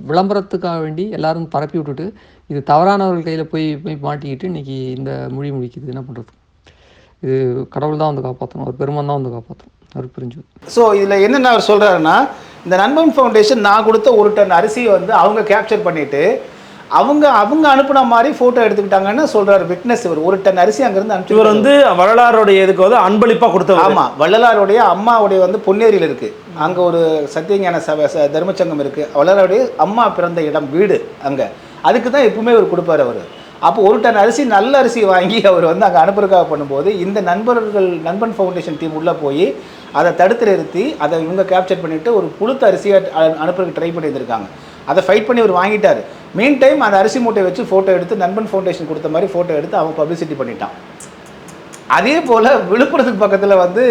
விளம்பரத்துக்காக வேண்டி எல்லாரும் பரப்பி விட்டுட்டு இது தவறானவர்கள் கையில் போய் மாட்டிக்கிட்டு இன்றைக்கி இந்த முடிக்குது. என்ன பண்ணுறது? இது கடவுள் தான் வந்து காப்பாற்றணும், அவர் பெருமான் தான் வந்து காப்பாற்றணும், அவர் புரிஞ்சு. ஸோ இதில் என்னென்ன அவர் சொல்கிறாருன்னா, இந்த நண்பன் ஃபவுண்டேஷன் நான் கொடுத்த 1 டன் அரிசியை வந்து அவங்க கேப்சர் பண்ணிவிட்டு அவங்க அனுப்புன மாதிரி ஃபோட்டோ எடுத்துக்கிட்டாங்கன்னு சொல்கிறார் விட்னஸ். இவர் 1 டன் அரிசி அங்கேருந்து அனுப்பிச்சு இவர் வந்து வள்ளலாருடைய இதுக்கு வந்து அன்பளிப்பாக கொடுத்தவர். ஆமாம், வள்ளலாருடைய அம்மாவுடைய வந்து பொன்னேரியில் இருக்குது, அங்கே ஒரு சத்தியஞான சபை தர்மசங்கம் இருக்குது, வள்ளலாருடைய அம்மா பிறந்த இடம் வீடு அங்கே, அதுக்கு தான் எப்பவுமே இவர் கொடுப்பார் அவர். அப்போ 1 டன் அரிசி நல்ல அரிசி வாங்கி அவர் வந்து அங்கே அனுப்புறதுக்காக பண்ணும்போது இந்த நண்பன் ஃபவுண்டேஷன் டீம் உள்ளே போய் அதை தடுத்து நிறுத்தி அதை இவங்க கேப்சர் பண்ணிவிட்டு ஒரு புழுத்த அரிசியை அனுப்புறதுக்கு ட்ரை பண்ணியிருந்திருக்காங்க. அதை ஃபைட் பண்ணி அவர் வாங்கிட்டார். மீன் டைம் அந்த அரிசி மூட்டை வச்சு ஃபோட்டோ எடுத்து நண்பன் ஃபவுண்டேஷன் கொடுத்த மாதிரி ஃபோட்டோ எடுத்து அவன் பப்ளிசிட்டி பண்ணிட்டான். அதே போல் விழுப்புரத்துக்கு பக்கத்தில் வந்து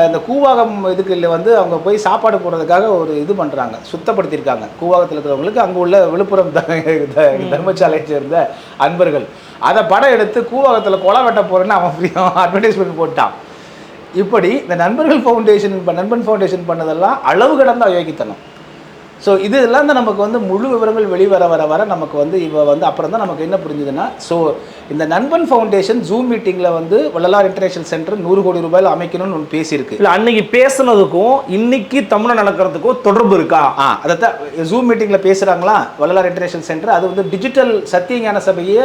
இந்த கூவாகம் இதுக்கு இல்லை வந்து அவங்க போய் சாப்பாடு போடுறதுக்காக ஒரு இது பண்ணுறாங்க, சுத்தப்படுத்தியிருக்காங்க கூவாகத்தில் இருக்கிறவங்களுக்கு. அங்கே உள்ள விழுப்புரம் தர்மசாலையை சேர்ந்த அன்பர்கள் அதை படம் எடுத்து கூவாகத்தில் கொலை வெட்ட போகிறேன்னு அவன் அட்வர்டைஸ்மெண்ட் போட்டான். இப்படி இந்த நண்பன் ஃபவுண்டேஷன் பண்ணதெல்லாம் அளவு கடந்த அயோக்கித்தனம். ஸோ இதெல்லாம் தான் நமக்கு வந்து முழு விவரங்கள் வெளிவர வர நமக்கு வந்து இப்போ வந்து அப்புறம் தான் நமக்கு என்ன புரிஞ்சுதுன்னா, ஸோ இந்த நண்பன் ஃபவுண்டேஷன் ஜூம் மீட்டிங்கில் வந்து வள்ளலார் இன்டர்நேஷனல் சென்டர் 100 கோடி ரூபாயில் அமைக்கணும்னு ஒன்று பேசியிருக்கு. இல்லை, அன்னைக்கு பேசுனதுக்கும் இன்னைக்கு தமிழ் நடக்கிறதுக்கும் தொடர்பு இருக்கா? அதைத்தான் ஜூம் மீட்டிங்கில் பேசுகிறாங்களா வள்ளலார் இன்டர்நேஷனல் சென்டர், அது வந்து டிஜிட்டல் சத்தியஞான சபையை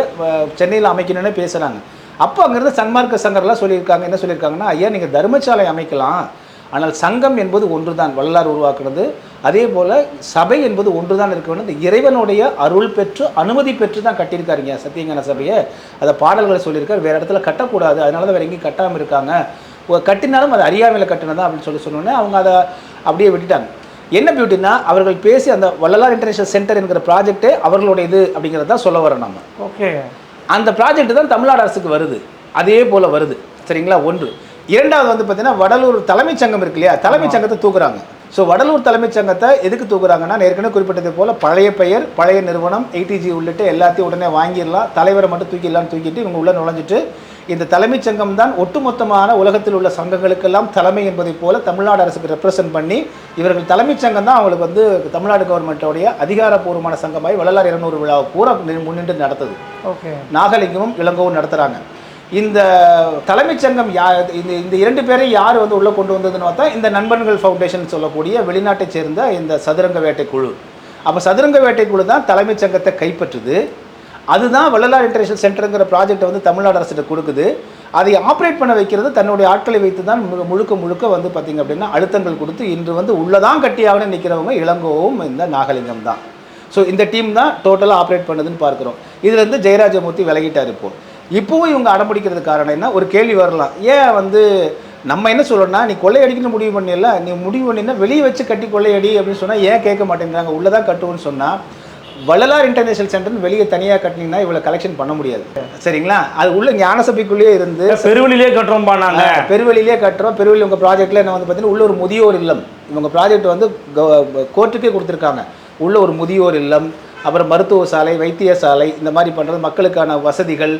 சென்னையில் அமைக்கணும்னு பேசுகிறாங்க. அப்போ அங்கேருந்து சன்மார்க்க சங்கர்லாம் சொல்லியிருக்காங்க. என்ன சொல்லியிருக்காங்கன்னா, ஐயா நீங்கள் தர்மசாலை அமைக்கலாம், ஆனால் சங்கம் என்பது ஒன்று தான் வள்ளலார் உருவாக்குறது, அதே போல் சபை என்பது ஒன்று தான் இருக்க வேண்டும். இந்த இறைவனுடைய அருள் பெற்று அனுமதி பெற்று தான் கட்டியிருக்காருங்க சத்தியஞான சபையை. அதை பாடல்களை சொல்லியிருக்காரு, வேறு இடத்துல கட்டக்கூடாது, அதனால தான் வேறு எங்கேயும் கட்டாமல் இருக்காங்க. கட்டினாலும் அது அறியாமையில் கட்டினதான் அப்படின்னு சொன்னோன்னே அவங்க அதை அப்படியே விட்டுட்டாங்க. என்ன பியூட்டின்னா அவர்கள் பேசி அந்த வள்ளலார் இன்டர்நேஷனல் சென்டர் என்கிற ப்ராஜெக்டே அவர்களுடைய இது அப்படிங்கிறது தான் சொல்ல வரோம் நம்ம. ஓகே, அந்த ப்ராஜெக்ட் தான் தமிழ்நாடு அரசுக்கு வருது, அதே போல் வருது. சரிங்களா? ஒன்று. இரண்டாவது வந்து பார்த்தீங்கன்னா வடலூர் தலைமைச் சங்கம் இருக்கு இல்லையா, தலைமைச் சங்கத்தை தூக்குறாங்க. ஸோ வடலூர் தலைமைச் சங்கத்தை எதுக்கு தூக்குறாங்கன்னா, ஏற்கனவே குறிப்பிட்டது போல் பழைய பெயர், பழைய நிறுவனம், ATG உள்ளிட்ட எல்லாத்தையும் உடனே வாங்கிடலாம், தலைவரை மட்டும் தூக்கிடலாம்னு தூக்கிட்டு இவங்க உள்ளே நுழைஞ்சிட்டு இந்த தலைமைச் சங்கம் தான் ஒட்டுமொத்தமான உலகத்தில் உள்ள சங்கங்களுக்கெல்லாம் தலைமை என்பதை போல தமிழ்நாடு அரசுக்கு ரெப்ரசென்ட் பண்ணி இவர்கள் தலைமைச் சங்கம் தான் அவங்களுக்கு வந்து தமிழ்நாடு கவர்மெண்ட்டோடைய அதிகாரப்பூர்வமான சங்கமாய் வள்ளலார் 200 விழாவை பூரா முன்னின்று நடத்துது. ஓகே, நாகலிங்கமும் இளங்கோவும் நடத்துகிறாங்க. இந்த தலைமைச் சங்கம் இந்த 2 பேரை யார் வந்து உள்ளே கொண்டு வந்ததுன்னு பார்த்தா இந்த நண்பன்கள் ஃபவுண்டேஷன் சொல்லக்கூடிய வெளிநாட்டை சேர்ந்த இந்த சதுரங்க வேட்டை குழு. அப்போ சதுரங்க வேட்டை குழு தான் தலைமைச் சங்கத்தை கைப்பற்றுது. அதுதான் வள்ளலார் இன்டர்நேஷனல் சென்டருங்கிற ப்ராஜெக்டை வந்து தமிழ்நாடு அரசிட்ட கொடுக்குது. அதை ஆப்ரேட் பண்ண வைக்கிறது தன்னுடைய ஆட்களை வைத்து தான் முழுக்க வந்து பார்த்திங்க அப்படின்னா அழுத்தங்கள் கொடுத்து இன்று வந்து உள்ளதான் கட்டியாகனு நிற்கிறவங்க இளங்கோவும் இந்த நாகலிங்கம் தான். ஸோ இந்த டீம் தான் டோட்டலாக ஆப்ரேட் பண்ணுதுன்னு பார்க்குறோம். இதுலேருந்து ஜெயராஜமூர்த்தி விலகிட்டார். இப்போவும் இவங்க அடம்பிடிக்கிறதுக்கு காரணம் என்ன? ஒரு கேள்வி வரலாம், ஏன் வந்து நம்ம என்ன சொல்லணும்னா, நீ கொள்ளையடிக்கணும்னு முடிவு பண்ணிடல, நீ முடிவு பண்ணினா வெளியே வச்சு கட்டி கொள்ளையடி அப்படின்னு சொன்னால் ஏன் கேட்க மாட்டேங்கிறாங்க? உள்ளதான் கட்டுவோன்னு சொன்னால் வள்ளலார் இன்டர்நேஷனல் சென்டர்னு வெளியே தனியாக கட்டினீங்கன்னா இவ்வளோ கலெக்ஷன் பண்ண முடியாது. சரிங்களா? அது உள்ள ஞானசபைக்குள்ளேயே இருந்து பெருவெளியிலே கட்டுறோம் பண்ணாங்க. பெருவெளியிலே கட்டுறோம். பெருவெளி உங்கள் ப்ராஜெக்டில் என்ன வந்து பார்த்தீங்கன்னா உள்ள ஒரு முதியோர் இல்லம், இவங்க ப்ராஜெக்ட் வந்து கோர்ட்டுக்கே கொடுத்துருக்காங்க. உள்ள ஒரு முதியோர் இல்லம், அப்புறம் மருத்துவ சாலை, வைத்தியசாலை, இந்த மாதிரி பண்ணுறது, மக்களுக்கான வசதிகள்,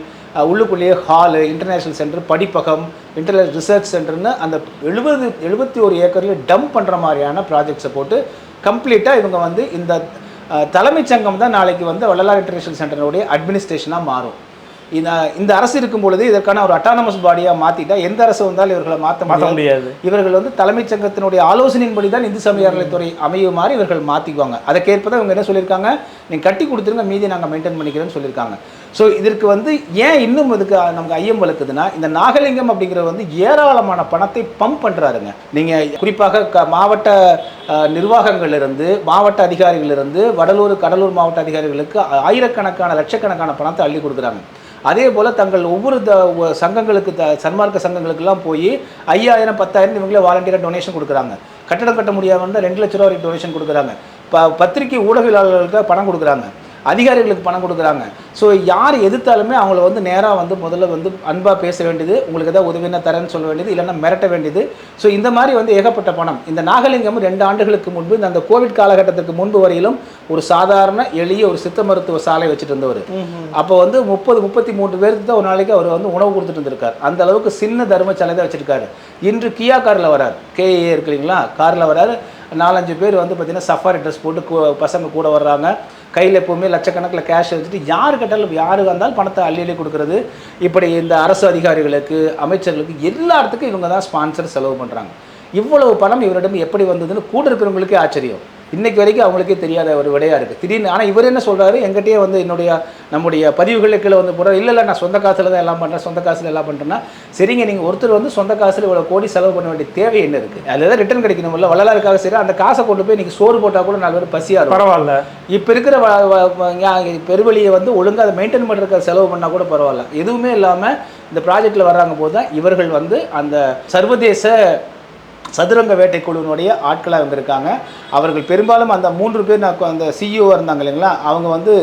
உள்ளுக்குள்ளேயே ஹாலு, இன்டர்நேஷ்னல் சென்டர், படிப்பகம், இன்டர்நேஷனல் ரிசர்ச் சென்டர்னு அந்த 71 ஏக்கரில் டம்ப் பண்ணுற மாதிரியான ப்ராஜெக்ட்ஸை போட்டு கம்ப்ளீட்டாக இவங்க வந்து இந்த தலைமைச் சங்கம் தான் நாளைக்கு வந்து வள்ளலார் இன்டர்நேஷனல் சென்டருடைய அட்மினிஸ்ட்ரேஷனாக மாறும். இந்த அரசு இருக்கும் பொழுது இதற்கான ஒரு அட்டானமஸ் பாடியாக மாற்றிட்டா எந்த அரசு வந்தாலும் இவர்களை மாற்ற முடியாது. இவர்கள் வந்து தலைமைச் சங்கத்தினுடைய ஆலோசனையின்படி தான் இந்து சமய அறநிலைத்துறை அமையுமாறு இவர்கள் மாற்றிக்குவாங்க. அதற்கேற்பதான் இவங்க என்ன சொல்லியிருக்காங்க, நீங்கள் கட்டி கொடுத்துருங்க, மீதி நாங்கள் மெயின்டைன் பண்ணிக்கிறேன்னு சொல்லியிருக்காங்க. ஸோ இதற்கு வந்து ஏன் இன்னும் இதுக்கு நமக்கு ஐயம் வளர்க்குதுன்னா, இந்த நாகலிங்கம் அப்படிங்கிறது வந்து ஏராளமான பணத்தை பம்ப் பண்ணுறாருங்க. நீங்கள் குறிப்பாக மாவட்ட நிர்வாகங்களிலிருந்து, மாவட்ட அதிகாரிகளிலிருந்து, வடலூர் கடலூர் மாவட்ட அதிகாரிகளுக்கு ஆயிரக்கணக்கான லட்சக்கணக்கான பணத்தை அள்ளி கொடுக்குறாங்க. அதே போல் தங்கள் ஒவ்வொரு சங்கங்களுக்கு சன்மார்க்க சங்கங்களுக்கெல்லாம் போய் 5000 10,000 இவங்களே வாலண்டியராக டொனேஷன் கொடுக்குறாங்க. கட்டடம் கட்ட முடியாமல் 2 லட்ச ரூபா வரைக்கும் டொனேஷன் கொடுக்குறாங்க. பத்திரிகை ஊடகவியலாளர்களுக்கு பணம் கொடுக்குறாங்க, அதிகாரிகளுக்கு பணம் கொடுக்குறாங்க. ஸோ யார் எதிர்த்தாலுமே அவங்கள வந்து நேராக வந்து முதல்ல வந்து அன்பாக பேச வேண்டியது, உங்களுக்கு எதாவது உதவினா தரேன்னு சொல்ல வேண்டியது, இல்லைன்னா மிரட்ட வேண்டியது. ஸோ இந்த மாதிரி வந்து ஏகப்பட்ட பணம். இந்த நாகலிங்கம் 2 ஆண்டுகளுக்கு முன்பு அந்த கோவிட் காலகட்டத்துக்கு முன்பு வரையிலும் ஒரு சாதாரண எளிய ஒரு சித்த மருத்துவ சாலை வச்சுட்டு இருந்தவர். அப்போ வந்து 30-33 பேருக்கு தான் ஒரு நாளைக்கு அவர் வந்து உணவு கொடுத்துட்டு இருந்திருக்கார். அந்த அளவுக்கு சின்ன தர்மசாலை தான் வச்சுருக்காரு. இன்று கியா காரில் வரார், KA இருக்கு இல்லைங்களா, காரில் வராரு. 4-5 பேர் வந்து பார்த்திங்கன்னா சஃபாரி ட்ரெஸ் போட்டு பசங்க கூட வர்றாங்க. கையில் எப்போவுமே லட்சக்கணக்கில் கேஷ் வச்சுட்டு யார் கேட்டாலும் யார் வந்தாலும் பணத்தை அள்ளி கொடுக்குறது. இப்படி இந்த அரசு அதிகாரிகளுக்கு, அமைச்சர்களுக்கு, எல்லாத்துக்கும் இவங்க தான் ஸ்பான்சர் செலவு பண்ணுறாங்க. இவ்வளவு பணம் இவரிடம் எப்படி வந்ததுன்னு கூட இருக்கிறவங்களுக்கே ஆச்சரியம். இன்றைக்கு வரைக்கும் அவங்களுக்கே தெரியாத ஒரு விடையாக இருக்குது. திடீர்னு ஆனால் இவர் என்ன சொல்கிறாரு, எங்கிட்டே வந்து நம்முடைய பதிவுகளை கீழே வந்து போகிறார், இல்லை நான் சொந்த காசில் தான் எல்லாம் பண்ணுறேன், சொந்த காசில் எல்லாம் பண்ணுறேன்னா, சரிங்க, நீங்கள் ஒருத்தர் வந்து சொந்த காசில் இவ்வளோ கோடி செலவு பண்ண வேண்டிய தேவை என்ன இருக்குது? அதில் தான் ரிட்டர்ன் கிடைக்கணும் இல்லை, வள்ளலாருக்காக சரி அந்த காசை கொண்டு போய் நீங்கள் சோறு போட்டால் கூட 4 பேர் பசியாக பரவாயில்ல. இப்போ இருக்கிற பெருவெளியை வந்து ஒழுங்காக அதை மெயின்டைன் பண்ணுறதுக்கு செலவு பண்ணால் கூட பரவாயில்ல. எதுவுமே இல்லாமல் இந்த ப்ராஜெக்டில் வர்றாங்க போது தான் இவர்கள் வந்து அந்த சர்வதேச சதுரங்க வேட்டை குழுவினுடைய ஆட்களாக அவங்க இருக்காங்க. அவர்கள் பெரும்பாலும் அந்த 3 பேர் அந்த CEO இருந்தாங்க இல்லைங்களா, அவங்க வந்து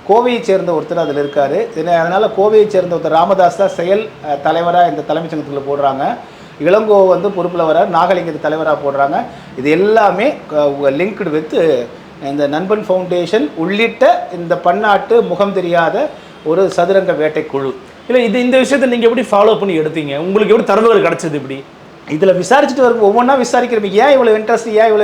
கோவையை சேர்ந்த ஒருத்தர் அதில் இருக்கார். அதனால் கோவையை சேர்ந்த ஒருத்தர் ராமதாஸ் தான் செயல் தலைவராக இந்த தலைமைச் சங்கத்தில் போடுறாங்க. இளங்கோ வந்து பொறுப்பில் வரார், நாகலிங்கத்தை தலைவராக போடுறாங்க. இது எல்லாமே லிங்க்டு வித் இந்த நண்பன் ஃபவுண்டேஷன் உள்ளிட்ட இந்த பன்னாட்டு முகம் தெரியாத ஒரு சதுரங்க வேட்டை குழு. இல்லை, இந்த விஷயத்தை நீங்கள் எப்படி ஃபாலோ பண்ணி எடுத்தீங்க? உங்களுக்கு எப்படி தரவுகள் கிடச்சிது? இப்படி இதில் விசாரிச்சுட்டு வரும் ஒவ்வொன்றா விசாரிக்கிறப்ப ஏன் இவ்வளோ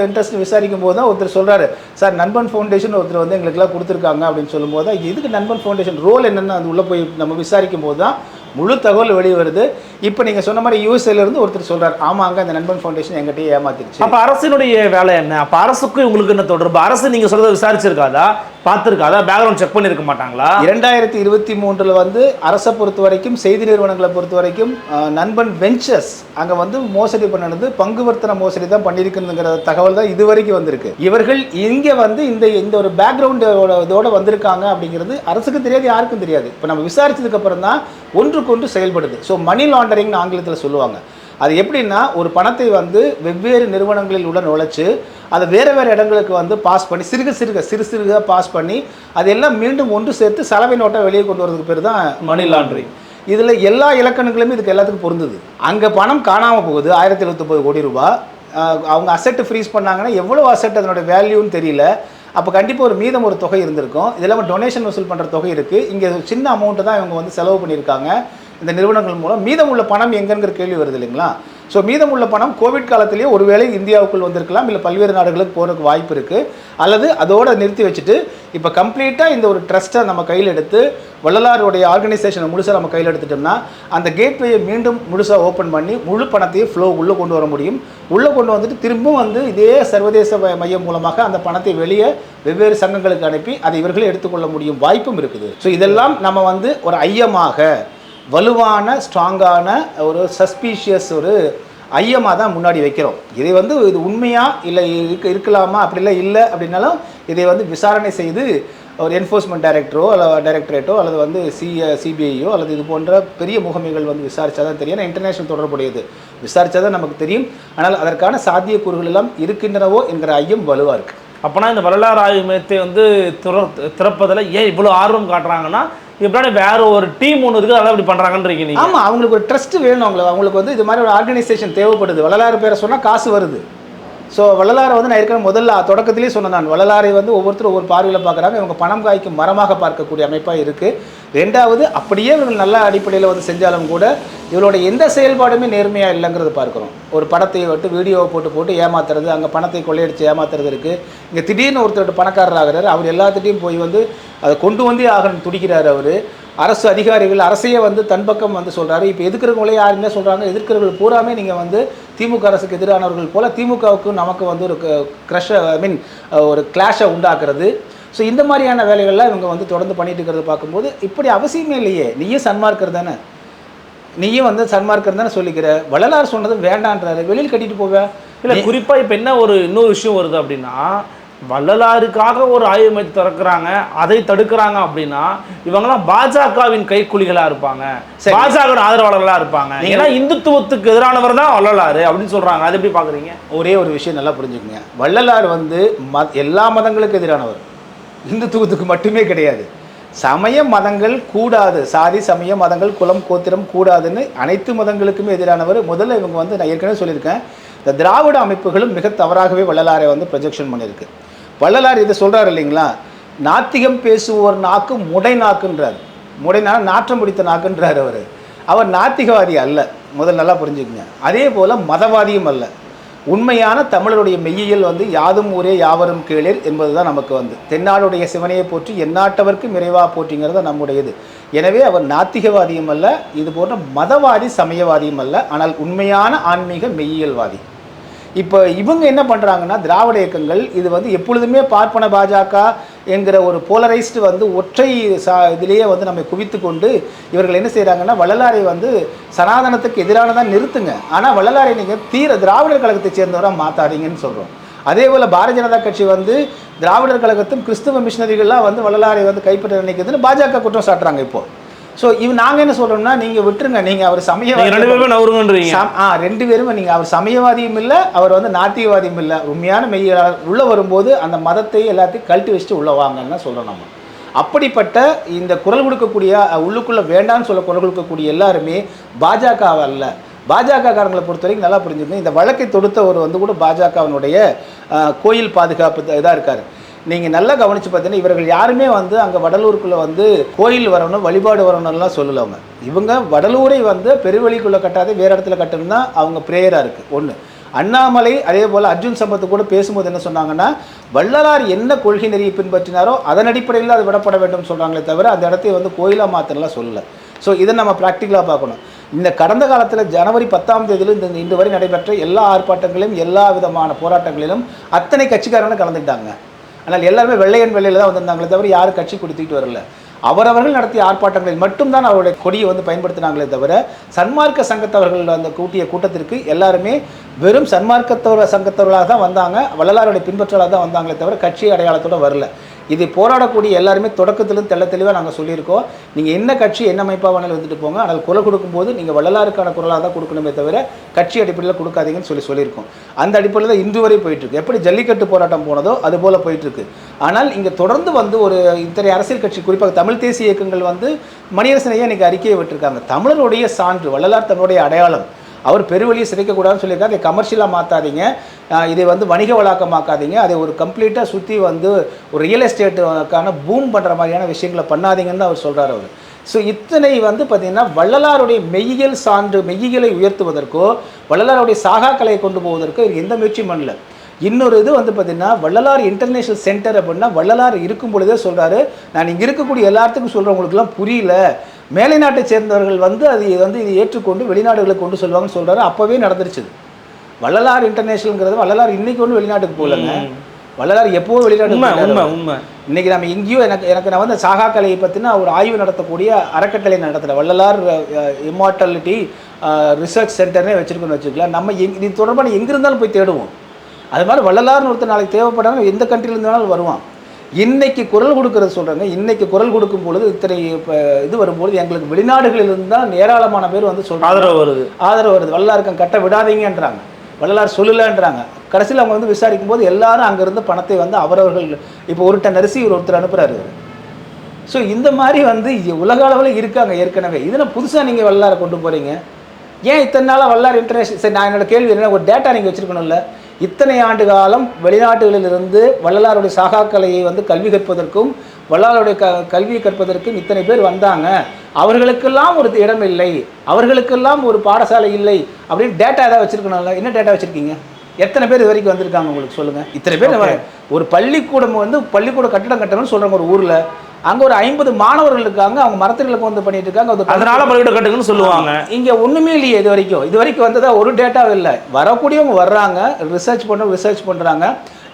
இன்ட்ரெஸ்ட் விசாரிக்கும் போது தான் ஒருத்தர் சொல்கிறாரு, சார் நண்பன் ஃபவுண்டேஷன் ஒருத்தர் வந்து எங்களுக்கெல்லாம் கொடுத்துருக்காங்க அப்படின்னு சொல்லும்போது தான் இதுக்கு நண்பன் ஃபவுண்டேஷன் ரோல் என்னென்னு அது உள்ளே போய் நம்ம விசாரிக்கும் போது தான் முழு தகவல் வெளியே வருது. இப்போ நீங்கள் சொன்ன மாதிரி USA ஒருத்தர் சொல்கிறார், ஆமாங்க இந்த நண்பன் ஃபவுண்டேஷன் எங்கிட்டே ஏமாத்திருச்சு. அப்போ அரசினுடைய வேலை என்ன? அப்போ அரசுக்கும் உங்களுக்கு என்ன தொடர்பு? அரசு நீங்கள் சொல்கிறத விசாரிச்சிருக்காதா, பார்த்துருக்காதா, பேக்ரவுண்ட் செக் பண்ணியிருக்க மாட்டாங்களா? 2023 வந்து அரசை பொறுத்த வரைக்கும், செய்தி நிறுவனங்களை பொறுத்த வரைக்கும் நண்பன் வெஞ்சர்ஸ் அங்கே வந்து மோசடி பண்ணினது பங்குவர்த்தன மோசடி தான் பண்ணியிருக்குங்கிற தகவல் தான் இது வரைக்கும் வந்திருக்கு. இவர்கள் இங்கே வந்து இந்த ஒரு பேக்ரவுண்டோட வந்திருக்காங்க அப்படிங்கிறது அரசுக்கு தெரியாது, யாருக்கும் தெரியாது. இப்போ நம்ம விசாரிச்சதுக்கு அப்புறம் தான் ஒன்றுக்கொன்று செயல்படுது. ஸோ மணி லாண்டரிங்னு ஆங்கிலத்தில் சொல்லுவாங்க. அது எப்படின்னா ஒரு பணத்தை வந்து வெவ்வேறு நிறுவனங்களில் உள்ள நுழைச்சு அதை வேறு வேறு இடங்களுக்கு வந்து பாஸ் பண்ணி சிறுக பாஸ் பண்ணி அதெல்லாம் மீண்டும் ஒன்று சேர்த்து சலவை நோட்டை வெளியே கொண்டு வரதுக்கு பேர் தான் மணி லாண்டரிங். இதில் எல்லா இலக்கணங்களுமே இதுக்கு எல்லாத்துக்கும் பொருந்தது. அங்கே பணம் காணாமல் போகுது 1079 கோடி ரூபாய். அவங்க அசெட்டு ஃப்ரீஸ் பண்ணாங்கன்னா எவ்வளோ அசெட் அதனோட வேல்யூன்னு தெரியல. அப்போ கண்டிப்பாக ஒரு மீதம் ஒரு தொகை இருந்திருக்கும். இது இல்லாமல் டொனேஷன் வசூல் பண்ணுற தொகை இருக்குது. இங்கே சின்ன அமௌண்ட்டு தான் இவங்க வந்து செலவு பண்ணியிருக்காங்க இந்த நிறுவனங்கள் மூலம். மீதம் உள்ள பணம் எங்கங்கிற கேள்வி வருது இல்லைங்களா? ஸோ மீதம் உள்ள பணம் கோவிட் காலத்திலேயே ஒருவேளை இந்தியாவுக்குள் வந்திருக்கலாம், இல்லை பல்வேறு நாடுகளுக்கு போகிறதுக்கு வாய்ப்பு இருக்குது. அல்லது அதோடு நிறுத்தி வச்சுட்டு இப்போ கம்ப்ளீட்டாக இந்த ஒரு ட்ரஸ்ட்டை நம்ம கையில் எடுத்து வள்ளலாருடைய ஆர்கனைசேஷனை முழுசாக நம்ம கையில் எடுத்துட்டோம்னா அந்த கேட்வேயை மீண்டும் முழுசாக ஓப்பன் பண்ணி முழு பணத்தையும் ஃப்ளோ உள்ளே கொண்டு வர முடியும். உள்ளே கொண்டு வந்துட்டு திரும்பவும் வந்து இதே சர்வதேச மையம் மூலமாக அந்த பணத்தை வெளியே வெவ்வேறு சங்கங்களுக்கு அனுப்பி அதை இவர்களே எடுத்துக்கொள்ள முடியும் வாய்ப்பும் இருக்குது. ஸோ இதெல்லாம் நம்ம வந்து ஒரு ஐயமாக வலுவான ஸ்ட்ராங்கான ஒரு சஸ்பீஷியஸ் ஒரு ஐயமாக தான் முன்னாடி வைக்கிறோம். இதை வந்து இது உண்மையாக இல்லை இருக்கலாமா அப்படிலாம் இல்லை அப்படின்னாலும் இதை வந்து விசாரணை செய்து ஒரு என்ஃபோர்ஸ்மெண்ட் டைரக்டரேட்டோ அல்லது வந்து சிபிஐயோ அல்லது இது போன்ற பெரிய முகமைகள் வந்து விசாரித்தா தான் தெரியும். இன்டர்நேஷனல் தொடர்புடையது விசாரித்தா தான் நமக்கு தெரியும். ஆனால் அதற்கான சாத்தியக்கூறுகள் எல்லாம் இருக்கின்றனவோ என்கிற ஐயம் வலுவாக இருக்குது. அப்போனா இந்த வரலாறு ஆய்வு மையத்தை வந்து திறப்பதில் ஏன் இவ்வளோ ஆர்வம் காட்டுறாங்கன்னா இப்படி வேற ஒரு டீம் ஒன்று இருக்குது அதான் இப்படி பண்ணுறாங்கன்றீங்க நீங்கள்? ஆமாம், அவங்களுக்கு ஒரு ட்ரஸ்ட் வேணும். அவங்களுக்கு வந்து இது மாதிரி ஒரு ஆர்கனைசேஷன் தேவைப்படுது. வரலாறு பேரை சொன்னால் காசு வருது. ஸோ வள்ளலாரை வந்து நான் இருக்கிற முதல்ல தொடக்கத்திலே சொன்னேன் நான், வள்ளலாரை வந்து ஒவ்வொருத்தரும் ஒவ்வொரு பார்வையில் பார்க்குறாங்க. இவங்க பணம் காய்க்கும் மரமாக பார்க்கக்கூடிய அமைப்பாக இருக்குது. ரெண்டாவது, அப்படியே இவர்கள் நல்ல அடிப்படையில் வந்து செஞ்சாலும் கூட இவளோட எந்த செயல்பாடுமே நேர்மையாக இல்லைங்கிறது பார்க்குறோம். ஒரு படத்தை விட்டு வீடியோவை போட்டு ஏமாத்துறது, அங்கே பணத்தை கொள்ளையடித்து ஏமாத்துறது இருக்குது. இங்கே திடீர்னு ஒருத்தர் பணக்காரர் ஆகிறார். அவர் எல்லாத்திட்டையும் போய் வந்து அதை கொண்டு வந்தே ஆகணும் துடிக்கிறார். அவர் அரசு அதிகாரிகள் அரசையே வந்து தன் பக்கம் வந்து சொல்கிறாரு. இப்போ எதிர்க்கிறவங்களே யார் என்ன சொல்கிறாங்க, எதிர்க்கிறவர்கள் பூராமே நீங்கள் வந்து திமுக அரசுக்கு எதிரானவர்கள் போல் திமுகவுக்கும் நமக்கு வந்து ஒரு ஒரு கிளாஷை உண்டாக்குறது. ஸோ இந்த மாதிரியான வேலைகள்லாம் இவங்க வந்து தொடர்ந்து பண்ணிட்டு இருக்கிறத பார்க்கும்போது இப்படி அவசியமே இல்லையே. நீயே சன்மார்க்கர் தானே, நீயும் வந்து சன்மார்க்கர் தானே சொல்லிக்கிற. வள்ளலார் சொன்னது வேண்டான்றாரு, வெளியில் கட்டிட்டு போவேன். இல்லை குறிப்பாக இப்போ என்ன இன்னொரு விஷயம் வருது அப்படின்னா, வள்ளலாருக்காக ஒரு ஆய்வு மையத்தை திறக்கிறாங்க, அதை தடுக்கிறாங்க அப்படின்னா இவங்கெல்லாம் பாஜகவின் கைக்கூலிகளாக இருப்பாங்க, பாஜக ஆதரவாளர்களாக இருப்பாங்க. ஏன்னா இந்துத்துவத்துக்கு எதிரானவர் தான் வள்ளலார் அப்படின்னு சொல்கிறாங்க. அது எப்படி பார்க்குறீங்க? ஒரே ஒரு விஷயம் நல்லா புரிஞ்சுக்கோங்க. வள்ளலார் வந்து எல்லா மதங்களுக்கு எதிரானவர், இந்துத்துவத்துக்கு மட்டுமே கிடையாது. சமய மதங்கள் கூடாது, சாதி சமய மதங்கள் குலம் கோத்திரம் கூடாதுன்னு அனைத்து மதங்களுக்குமே எதிரானவர். முதல்ல இவங்க வந்து நான் ஏற்கனவே சொல்லியிருக்கேன், இந்த திராவிட அமைப்புகளும் மிக தவறாகவே வள்ளலாரை வந்து ப்ரொஜெக்ஷன் பண்ணியிருக்கு. வள்ளலார் இதை சொல்கிறார் இல்லைங்களா, நாத்திகம் பேசுவோர் நாக்கு முடை நாக்குன்றார். முடைனால நாற்றம் பிடித்த நாக்குன்றார். அவர் நாத்திகவாதி அல்ல, முதல் நல்லா புரிஞ்சுக்குங்க. அதே போல் மதவாதியும் அல்ல. உண்மையான தமிழருடைய மெய்யியல் வந்து யாதும் ஊரே யாவரும் கேளீர் என்பது தான் நமக்கு வந்து தென்னாடுடைய சிவனையை போற்றி எந்நாட்டவர்க்கும் நிறைவாக போற்றிங்கிறது நம்முடையது. எனவே அவர் நாத்திகவாதியும் அல்ல, இது போன்ற மதவாதி சமயவாதியும் அல்ல, ஆனால் உண்மையான ஆன்மீக மெய்யியல்வாதி. இப்போ இவங்க என்ன பண்ணுறாங்கன்னா, திராவிட இயக்கங்கள் இது வந்து எப்பொழுதுமே பார்ப்பன பாஜக என்கிற ஒரு போலரைஸ்டு வந்து ஒற்றை இதிலேயே வந்து நம்ம குவித்து கொண்டு இவர்கள் என்ன செய்கிறாங்கன்னா, வள்ளலாரை வந்து சனாதனத்துக்கு எதிரானதான் நிறுத்துங்க, ஆனால் வள்ளலாரை நீங்கள் திராவிடர் கழகத்தை சேர்ந்தவராக மாற்றாதீங்கன்னு சொல்கிறோம். அதே போல் பாரதிய ஜனதா கட்சி வந்து திராவிடர் கழகத்தும் கிறிஸ்துவ மிஷினரிகள்லாம் வந்து வள்ளலாரை வந்து கைப்பற்ற நினைக்கிறதுன்னு பாஜக குற்றம் சாட்டுறாங்க இப்போது. ஸோ நாங்கள் என்ன சொல்கிறோம்னா, நீங்கள் விட்டுருங்க, நீங்கள் அவர் சமயவாதி ரெண்டு பேருமே நீங்கள் அவர் சமயவாதியும் இல்லை, அவர் வந்து நாத்திகவாதியும் இல்லை, உண்மையான மெய்யாளர் உள்ளே வரும்போது அந்த மதத்தை எல்லாத்தையும் கழட்டி வச்சுட்டு உள்ளே வாங்கன்னு சொல்கிறோம் நம்ம. அப்படிப்பட்ட இந்த குரல் கொடுக்கக்கூடிய உள்ளுக்குள்ளே வேண்டான்னு சொல்ல குரல் கொடுக்கக்கூடிய எல்லாருமே பாஜக அல்ல. பாஜக காரங்களை பொறுத்த வரைக்கும் நல்லா புரிஞ்சுக்கணும், இந்த வழக்கை தொடுத்தவர் வந்து கூட பாஜகவினுடைய கோயில் பாதுகாப்பு இதாக இருக்கார். நீங்கள் நல்லா கவனித்து பார்த்தீங்கன்னா இவர்கள் யாருமே வந்து அங்கே வடலூருக்குள்ளே வந்து கோயில் வரணும் வழிபாடு வரணும்லாம் சொல்லலவங்க. இவங்க வடலூரை வந்து பெருவெளிக்குள்ளே கட்டாத வேறு இடத்துல கட்டணும் தான் அவங்க ப்ரேயராக இருக்குது. ஒன்று. அண்ணாமலை அதே போல் அர்ஜுன் சம்பத்து கூட பேசும்போது என்ன சொன்னாங்கன்னா, வள்ளலார் என்ன கொள்கை நெறியை பின்பற்றினாரோ அதன் அடிப்படையில் அது விடப்பட வேண்டும் சொல்கிறாங்களே தவிர அந்த இடத்தை வந்து கோயிலாக மாற்றலாம் சொல்லலை. ஸோ இதை நம்ம ப்ராக்டிக்கலாக பார்க்கணும். இந்த கடந்த காலத்தில் ஜனவரி 10ஆம் தேதியிலும் இன்று வரை நடைபெற்ற எல்லா ஆர்ப்பாட்டங்களிலும் எல்லா விதமான போராட்டங்களிலும் அத்தனை கட்சிக்காரங்களும் கலந்துக்கிட்டாங்க. ஆனால் எல்லாருமே வெள்ளையன் வெள்ளையில் தான் வந்திருந்தாங்களே தவிர யாரும் கட்சி கொடுத்துக்கிட்டு வரல. அவரவர்கள் நடத்திய ஆர்ப்பாட்டங்களில் மட்டும்தான் அவருடைய கொடியை வந்து பயன்படுத்தினாங்களே தவிர சன்மார்க்க சங்கத்தவர்கள் அந்த கூட்டிய கூட்டத்திற்கு எல்லாருமே வெறும் சன்மார்க்கத்தவர சங்கத்தவர்களாக தான் வந்தாங்க, வள்ளலாருடைய பின்பற்றலாக தான் வந்தாங்களே தவிர கட்சி அடையாளத்தோடு வரல. இது போராடக்கூடிய எல்லாருமே தொடக்கத்திலும் தெளிவாக நாங்கள் சொல்லியிருக்கோம். நீங்கள் என்ன கட்சி என்ன அமைப்பாக வேணாலும் வந்துட்டு போங்க, ஆனால் குரல் கொடுக்கும்போது நீங்கள் வள்ளலாருக்கான குரலாக தான் கொடுக்கணுமே தவிர கட்சி அடிப்படையில் கொடுக்காதீங்கன்னு சொல்லியிருக்கோம். அந்த அடிப்படையில் தான் இன்று வரை போயிட்டுருக்கு. எப்படி ஜல்லிக்கட்டு போராட்டம் போனதோ அது போல் போயிட்டுருக்கு. ஆனால் இங்கே தொடர்ந்து வந்து ஒரு இத்தனை அரசியல் கட்சி, குறிப்பாக தமிழ் தேசிய இயக்கங்கள் வந்து மணியரசனையே இன்றைக்கி அறிக்கையை விட்டுருக்காங்க. தமிழருடைய சான்று, வள்ளலார் தன்னுடைய அடையாளம், அவர் பெருவழியை சிதைக்கக்கூடாதுன்னு சொல்லியிருக்காரு. அதை கமர்ஷியலாக மாற்றாதீங்க, இதை வந்து வணிக வழக்கமாக்காதீங்க, அதை ஒரு கம்ப்ளீட்டாக சுற்றி வந்து ஒரு ரியல் எஸ்டேட்டுக்கான பூம் பண்ணுற மாதிரியான விஷயங்களை பண்ணாதீங்கன்னு தான் அவர் சொல்கிறார் அவர். ஸோ இத்தனை வந்து பார்த்திங்கன்னா வள்ளலாருடைய மெய்யியல் சான்று, மெய்யியலை உயர்த்துவதற்கோ வள்ளலாருடைய சாகாக்கலையை கொண்டு போவதற்கோ எந்த முயற்சியும் பண்ணல. இன்னொரு இது வந்து பார்த்திங்கன்னா வள்ளலார் இன்டர்நேஷ்னல் சென்டர் அப்படின்னா வள்ளலார் இருக்கும் பொழுதே சொல்கிறாரு, நான் இங்கே இருக்கக்கூடிய எல்லாத்துக்கும் சொல்கிறவங்களுக்குலாம் புரியல, மேலை நாட்டை சேர்ந்தவர்கள் வந்து இதை ஏற்றுக்கொண்டு வெளிநாடுகளுக்கு கொண்டு சொல்லுவாங்கன்னு சொல்கிறாரு. அப்போவே நடந்துருச்சு. வள்ளலார் இன்டர்நேஷனல்ங்கிறது வள்ளலார் இன்றைக்கி ஒன்றும் வெளிநாட்டுக்கு போகலங்க, வள்ளலார் எப்போவும் வெளிநாட்டு. இன்றைக்கி நம்ம எங்கேயோ எனக்கு நான் வந்து சாகா கலையை பற்றினா ஒரு ஆய்வு நடத்தக்கூடிய அறக்கட்டளை நடத்துகிறேன். வள்ளலார் இம்மார்டாலிட்டி ரிசர்ச் சென்டர்னே வச்சுருக்கோன்னு வச்சுக்கலாம். நம்ம இது தொடர்பான எங்கே இருந்தாலும் போய் தேடுவோம். அது மாதிரி வள்ளலார்னு ஒருத்தர் நாளைக்கு தேவைப்படாமல் எந்த கண்ட்ரிலேருந்தாலும் வருவான். இன்னைக்கு குரல் கொடுக்கறது சொல்கிறாங்க. இன்னைக்கு குரல் கொடுக்கும் பொழுது இத்தனை இது வரும்பொழுது எங்களுக்கு வெளிநாடுகளிலிருந்து தான் ஏராளமான பேர் வந்து சொல்கிறாங்க, ஆதரவு வருது. வள்ளலாருக்கம் கட்ட விடாதீங்கன்றாங்க, வள்ளலார் சொல்லலைன்றாங்க. கடைசியில் அவங்க வந்து விசாரிக்கும் போது எல்லாரும் அங்கேருந்து பணத்தை வந்து அவரவர்கள் இப்போ ஒரு டன் அரிசி ஒருத்தர் அனுப்புகிறாரு. ஸோ இந்த மாதிரி வந்து உலக அளவில் இருக்காங்க ஏற்கனவே. இதில் புதுசாக நீங்கள் வள்ளலாரை கொண்டு போகிறீங்க. ஏன் இத்தனை நாளாக வள்ளலார் இன்டர்நேஷனல்? சரி, நான் என்னோட கேள்வி என்ன, ஒரு டேட்டா நீங்கள் வச்சுருக்கணும்ல. இத்தனை ஆண்டு காலம் வெளிநாடுகளிலிருந்து வள்ளலாருடைய சாகாக்கலையை வந்து கல்வி கற்பதற்கும் வள்ளலாருடைய கல்வியை கற்பதற்கும் இத்தனை பேர் வந்தாங்க, அவர்களுக்கெல்லாம் ஒரு இடம் இல்லை, அவர்களுக்கெல்லாம் ஒரு பாடசாலை இல்லை அப்படின்னு டேட்டா ஏதாவது வச்சுருக்கணும்ல. என்ன டேட்டா வச்சுருக்கீங்க? எத்தனை பேர் இது வரைக்கும் வந்திருக்காங்க உங்களுக்கு சொல்லுங்கள். இத்தனை பேர் ஒரு பள்ளிக்கூடம் வந்து பள்ளிக்கூட கட்டடம் கட்டணும்னு சொல்கிறாங்க ஒரு ஊரில். அங்கே ஒரு 50 மாணவர்கள் இருக்காங்க, அவங்க மரத்துகளுக்கு வந்து பண்ணிட்டு இருக்காங்க, அதனால பள்ளிக்கூட கட்டுங்கன்னு சொல்லுவாங்க. இங்கே ஒன்றுமே இல்லையே இது வரைக்கும் வந்ததா ஒரு டேட்டாவும் இல்லை. வரக்கூடியவங்க வர்றாங்க, ரிசர்ச் பண்ணுறாங்க.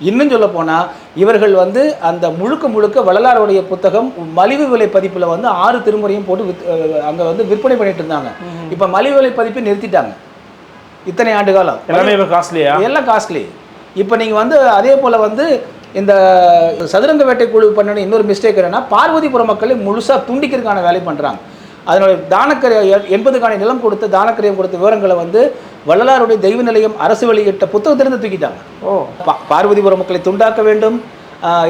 இன்னும் சொல்ல போனால் இவர்கள் வந்து அந்த முழுக்க வள்ளலாருடைய புத்தகம் மலிவு விலை பதிப்பில் வந்து 6 திருமுறையும் போட்டு அங்கே வந்து விற்பனை பண்ணிட்டு இருந்தாங்க. இப்போ மலிவு விலை பதிப்பை நிறுத்திட்டாங்க. இத்தனை ஆண்டு காலம் எல்லாம் காஸ்ட்லி. இப்போ நீங்கள் வந்து அதே போல் வந்து இந்த சதுரங்க வேட்டை குழு பண்ணணும். இன்னொரு மிஸ்டேக் என்னன்னா, பார்வதிபுரம் மக்களை முழுசாக துண்டிக்கிறதுக்கான வேலை பண்ணுறாங்க. அதனுடைய தானக்கரை 80 காணி நிலம் கொடுத்து தானக்கரையம் கொடுத்த விவரங்களை வந்து வள்ளலாருடைய தெய்வ நிலையம் அரசு வெளியிட்ட புத்தகத்திலிருந்து தூக்கிட்டாங்க. பார்வதிபுரம் மக்களை துண்டாக்க வேண்டும்,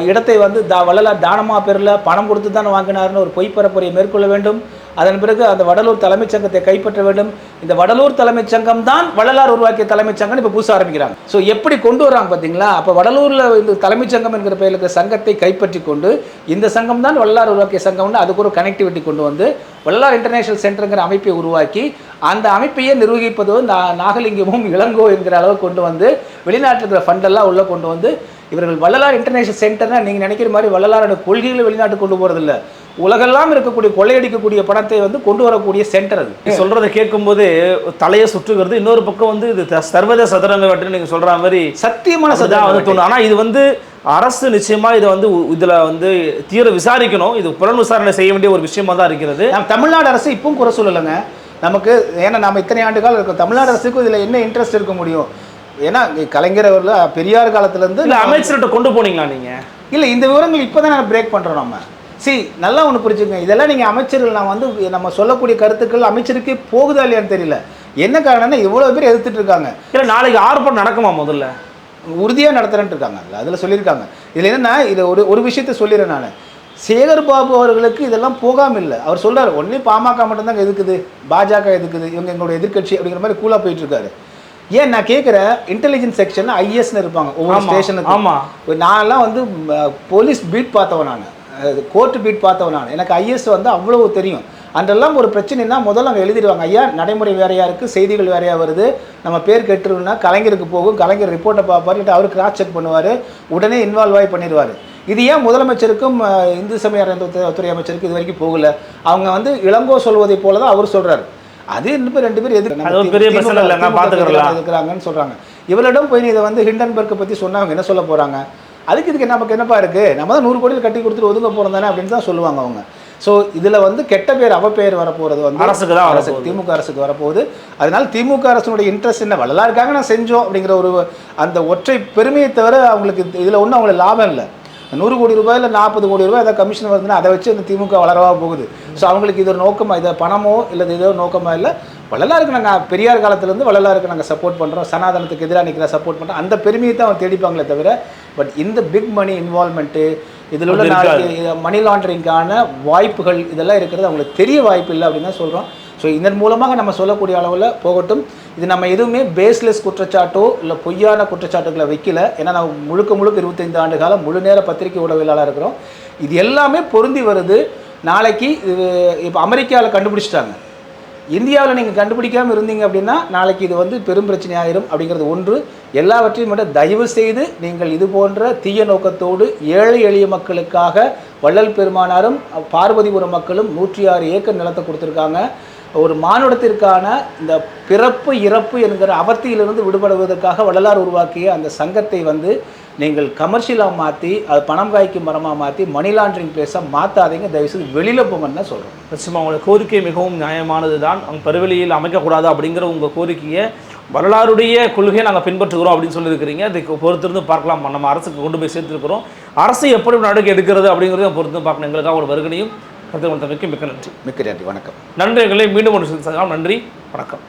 இடத்தை வந்து வள்ளலார் தானமாக பெறல, பணம் கொடுத்து தான் வாங்கினார்னு ஒரு பொய் பரப்புரையை மேற்கொள்ள வேண்டும். அதன் பிறகு அந்த வடலூர் தலைமைச் சங்கத்தை கைப்பற்ற வேண்டும். இந்த வடலூர் தலைமைச் சங்கம் தான் வள்ளலார் உருவாக்கிய தலைமைச் சங்கம் இப்போ புதுசாக ஆரம்பிக்கிறாங்க. ஸோ எப்படி கொண்டு வராங்க பார்த்தீங்களா? அப்போ வடலூரில் இந்த தலைமைச் சங்கம் என்கிற பெயரில் இருக்கிற சங்கத்தை கைப்பற்றி கொண்டு இந்த சங்கம் தான் வள்ளலார் உருவாக்கிய சங்கம்னு அதுக்கு ஒரு கனெக்டிவிட்டி கொண்டு வந்து வள்ளலார் இன்டர்நேஷனல் சென்டருங்கிற அமைப்பை உருவாக்கி அந்த அமைப்பையே நிர்வகிப்பது நாகலிங்கமும் இளங்கோ என்கிற அளவு கொண்டு வந்து வெளிநாட்டில் இருக்கிற ஃபண்டெல்லாம் உள்ளே கொண்டு வந்து இவர்கள் வள்ளலார் இன்டர்நேஷனல் சென்டர்னா நீங்கள் நினைக்கிற மாதிரி வள்ளலாரோட கொள்கைகளை வெளிநாட்டுக்கு கொண்டு போகிறதில்ல, உலகெல்லாம் இருக்கக்கூடிய கொள்ளையடிக்கக்கூடிய பணத்தை வந்து கொண்டு வரக்கூடிய சென்டர் அது. சொல்றதை கேட்கும்போது தலையை சுற்றுகிறது. இன்னொரு பக்கம் வந்து இது சர்வதேச சதுரங்க வேட்டைன்னு நீங்கள் சொல்கிற மாதிரி சத்தியமான சதுரம் வந்து தோணும். ஆனால் இது வந்து அரசு நிச்சயமாக இதை வந்து இதில் வந்து தீர விசாரிக்கணும். இது புலன் விசாரணை செய்ய வேண்டிய ஒரு விஷயமா தான் இருக்கிறது. தமிழ்நாடு அரசு இப்பவும் குறை சொல்லலைங்க நமக்கு. ஏன்னா நம்ம இத்தனை ஆண்டு காலம் இருக்கும், தமிழ்நாடு அரசுக்கும் இதில் என்ன இன்ட்ரெஸ்ட் இருக்க முடியும்? ஏன்னா கலைஞர் அவர்கள் பெரியார் காலத்துலேருந்து இல்லை அமைச்சர்கிட்ட கொண்டு போனீங்களா நீங்கள்? இல்லை, இந்த விவரங்கள் இப்போ தான் பிரேக் பண்ணுறோம் நம்ம. நல்லா ஒன்று புரிஞ்சுங்க, இதெல்லாம் நீங்கள் அமைச்சர்கள் நான் வந்து நம்ம சொல்லக்கூடிய கருத்துக்கள் அமைச்சருக்கு போகுதா இல்லையான்னு தெரியல. என்ன காரணம்னா இவ்வளோ பேர் எதிர்த்துட்டு இருக்காங்க. இல்லை நாளைக்கு ஆர்ப்பாட்டம் நடக்குமா? முதல்ல உறுதியாக நடத்துகிறேன்ட்டு இருக்காங்க, அதில் சொல்லியிருக்காங்க. இதில் என்னென்னா இது ஒரு விஷயத்தை சொல்லிடுறேன் நான். சேகர் பாபு அவர்களுக்கு இதெல்லாம் போகாமல் இல்லை. அவர் சொல்கிறார் ஒன்லி பாமக மட்டும்தாங்க எதுக்குது, பாஜக எதுக்குது, இவங்க எங்களோட எதிர்கட்சி அப்படிங்கிற மாதிரி கூலாக போயிட்டுருக்காரு. ஏன் நான் கேட்குறேன், இன்டெலிஜென்ஸ் செக்ஷனில் ஐஎஸ்ன்னு இருப்பாங்க ஒவ்வொரு ஸ்டேஷனுக்கு. ஆமாம், நான்லாம் வந்து போலீஸ் பீட் பார்த்தவன், நான் கோர்ட்டு பீட் பார்த்தவன், நான் எனக்கு ஐஎஸ் வந்து அவ்வளோ தெரியும். அன்றெல்லாம் ஒரு பிரச்சனைனா முதல்ல அங்கே எழுதிடுவாங்க, ஐயா நடைமுறை வேறையாக இருக்குது, செய்திகள் வேறையாக வருது, நம்ம பேர் கெட்டுருன்னா கலைஞருக்கு போகும், கலைஞர் ரிப்போர்ட்டை பார்ப்பார், அவர் கிராஸ் செக் பண்ணுவார், உடனே இன்வால்வ் ஆகி பண்ணிடுவார். இது ஏன் முதலமைச்சருக்கும் இந்து சமய துறை அமைச்சருக்கு இது வரைக்கும் போகல? அவங்க வந்து இளங்கோ சொல்வதை போல தான் அவர் சொல்கிறார். அது இன்னும் 2 பேர் எதுக்குறாங்கன்னு சொல்கிறாங்க. இவரிடம் போய் இதை வந்து ஹிண்டன்பர்க்கை பற்றி சொன்னவங்க என்ன சொல்ல போகிறாங்க? இதுக்கு நமக்கு என்னப்பா இருக்குது, நம்ம தான் 100 கோடியில் கட்டி கொடுத்துட்டு ஒதுங்க போகிறோம் தானே அப்படின்னு தான் சொல்லுவாங்க அவங்க. ஸோ இதில் வந்து கெட்ட பேர் அவப்பெயர் வரப்போகிறது வந்து அரசுக்கு தான், திமுக அரசுக்கு வரப்போகுது. அதனால் திமுக அரசுடைய இன்ட்ரெஸ்ட் என்ன, வள்ளலாருக்காக நான் செஞ்சோம் அப்படிங்கிற ஒரு அந்த ஒற்றை பெருமையை தவிர அவங்களுக்கு இதில் ஒன்றும் அவங்களுக்கு லாபம் இல்லை. 100 கோடி ரூபாய் இல்லை 40 கோடி ரூபாய் ஏதாவது கமிஷன் வருதுன்னா அதை வச்சு அந்த திமுக வளரவா போகுது. ஸோ அவங்களுக்கு இது ஒரு நோக்கமாக, இதை பணமோ இல்லை ஏதோ நோக்கமாக இல்லை. வள்ளலாருக்கு நாங்கள் பெரியார் காலத்துலேருந்து வள்ளலாருக்கு நாங்கள் சப்போர்ட் பண்ணுறோம், சனாதனத்துக்கு எதிராக நிற்கிற சப்போர்ட் பண்ணுறோம், அந்த பெருமையை தான் அவன் தேடிப்பாங்களே தவிர, பட் இந்த பிக் மணி இன்வால்மெண்ட்டு இதில் உள்ள நாளைக்கு மணி லாண்டரிங்கான வாய்ப்புகள் இதெல்லாம் இருக்கிறது அவங்களுக்கு தெரிய வாய்ப்பு இல்லை அப்படின்னு தான் சொல்கிறோம். ஸோ இதன் மூலமாக நம்ம சொல்லக்கூடிய அளவில் போகட்டும். இது நம்ம எதுவுமே பேஸ்லெஸ் குற்றச்சாட்டோ இல்லை பொய்யான குற்றச்சாட்டுகளை வைக்கல. ஏன்னா நான் முழுக்க 25 ஆண்டு காலம் முழு நேர பத்திரிகை ஊடகவியலாளர் இருக்கிறோம். இது எல்லாமே பொருந்தி வருது. நாளைக்கு இது இப்போ அமெரிக்காவில் கண்டுபிடிச்சிட்டாங்க, இந்தியாவில் நீங்கள் கண்டுபிடிக்காமல் இருந்தீங்க அப்படின்னா நாளைக்கு இது வந்து பெரும் பிரச்சனை ஆயிரும் அப்படிங்கிறது ஒன்று. எல்லாவற்றையும் விட தயவு செய்து நீங்கள் இது போன்ற தீய நோக்கத்தோடு ஏழை எளிய மக்களுக்காக வள்ளல் பெருமானாரும் பார்வதிபுரம் மக்களும் 106 ஏக்கர் நிலத்தை கொடுத்துருக்காங்க. ஒரு மானுடத்திற்கான இந்த பிறப்பு இறப்பு என்கிற அவர்த்தியிலிருந்து விடுபடுவதற்காக வள்ளலார் உருவாக்கிய அந்த சங்கத்தை வந்து நீங்கள் கமர்ஷியலாக மாற்றி அது பணம் காய்க்கும் மரமாக மாற்றி மணி லாண்டரிங் பிளேஸாக மாற்றாதீங்க. தயவுசெய்து வெளியில் போங்கன்னு தான் சொல்கிறோம். நிச்சயமாக உங்களோட கோரிக்கை மிகவும் நியாயமானது தான். அவங்க பெருவெளியில் அமைக்கக்கூடாது அப்படிங்கிற உங்கள் கோரிக்கையை வரலாறுடைய கொள்கையை நாங்கள் பின்பற்றுகிறோம் அப்படின்னு சொல்லியிருக்கிறீங்க. அதுக்கு பொறுத்திருந்து பார்க்கலாம். நம்ம அரசுக்கு கொண்டு போய் சேர்த்துருக்கிறோம். அரசு எப்படி நடவடிக்கை எடுக்கிறது அப்படிங்கிறத பொறுத்து பார்க்கணும். எங்களுக்காக ஒரு வருகனையும் கருத்து மிக்க நன்றி. மிக்க நன்றி. வணக்கம். நன்றிகளை மீண்டும் ஒரு சந்திக்கலாம். நன்றி, வணக்கம்.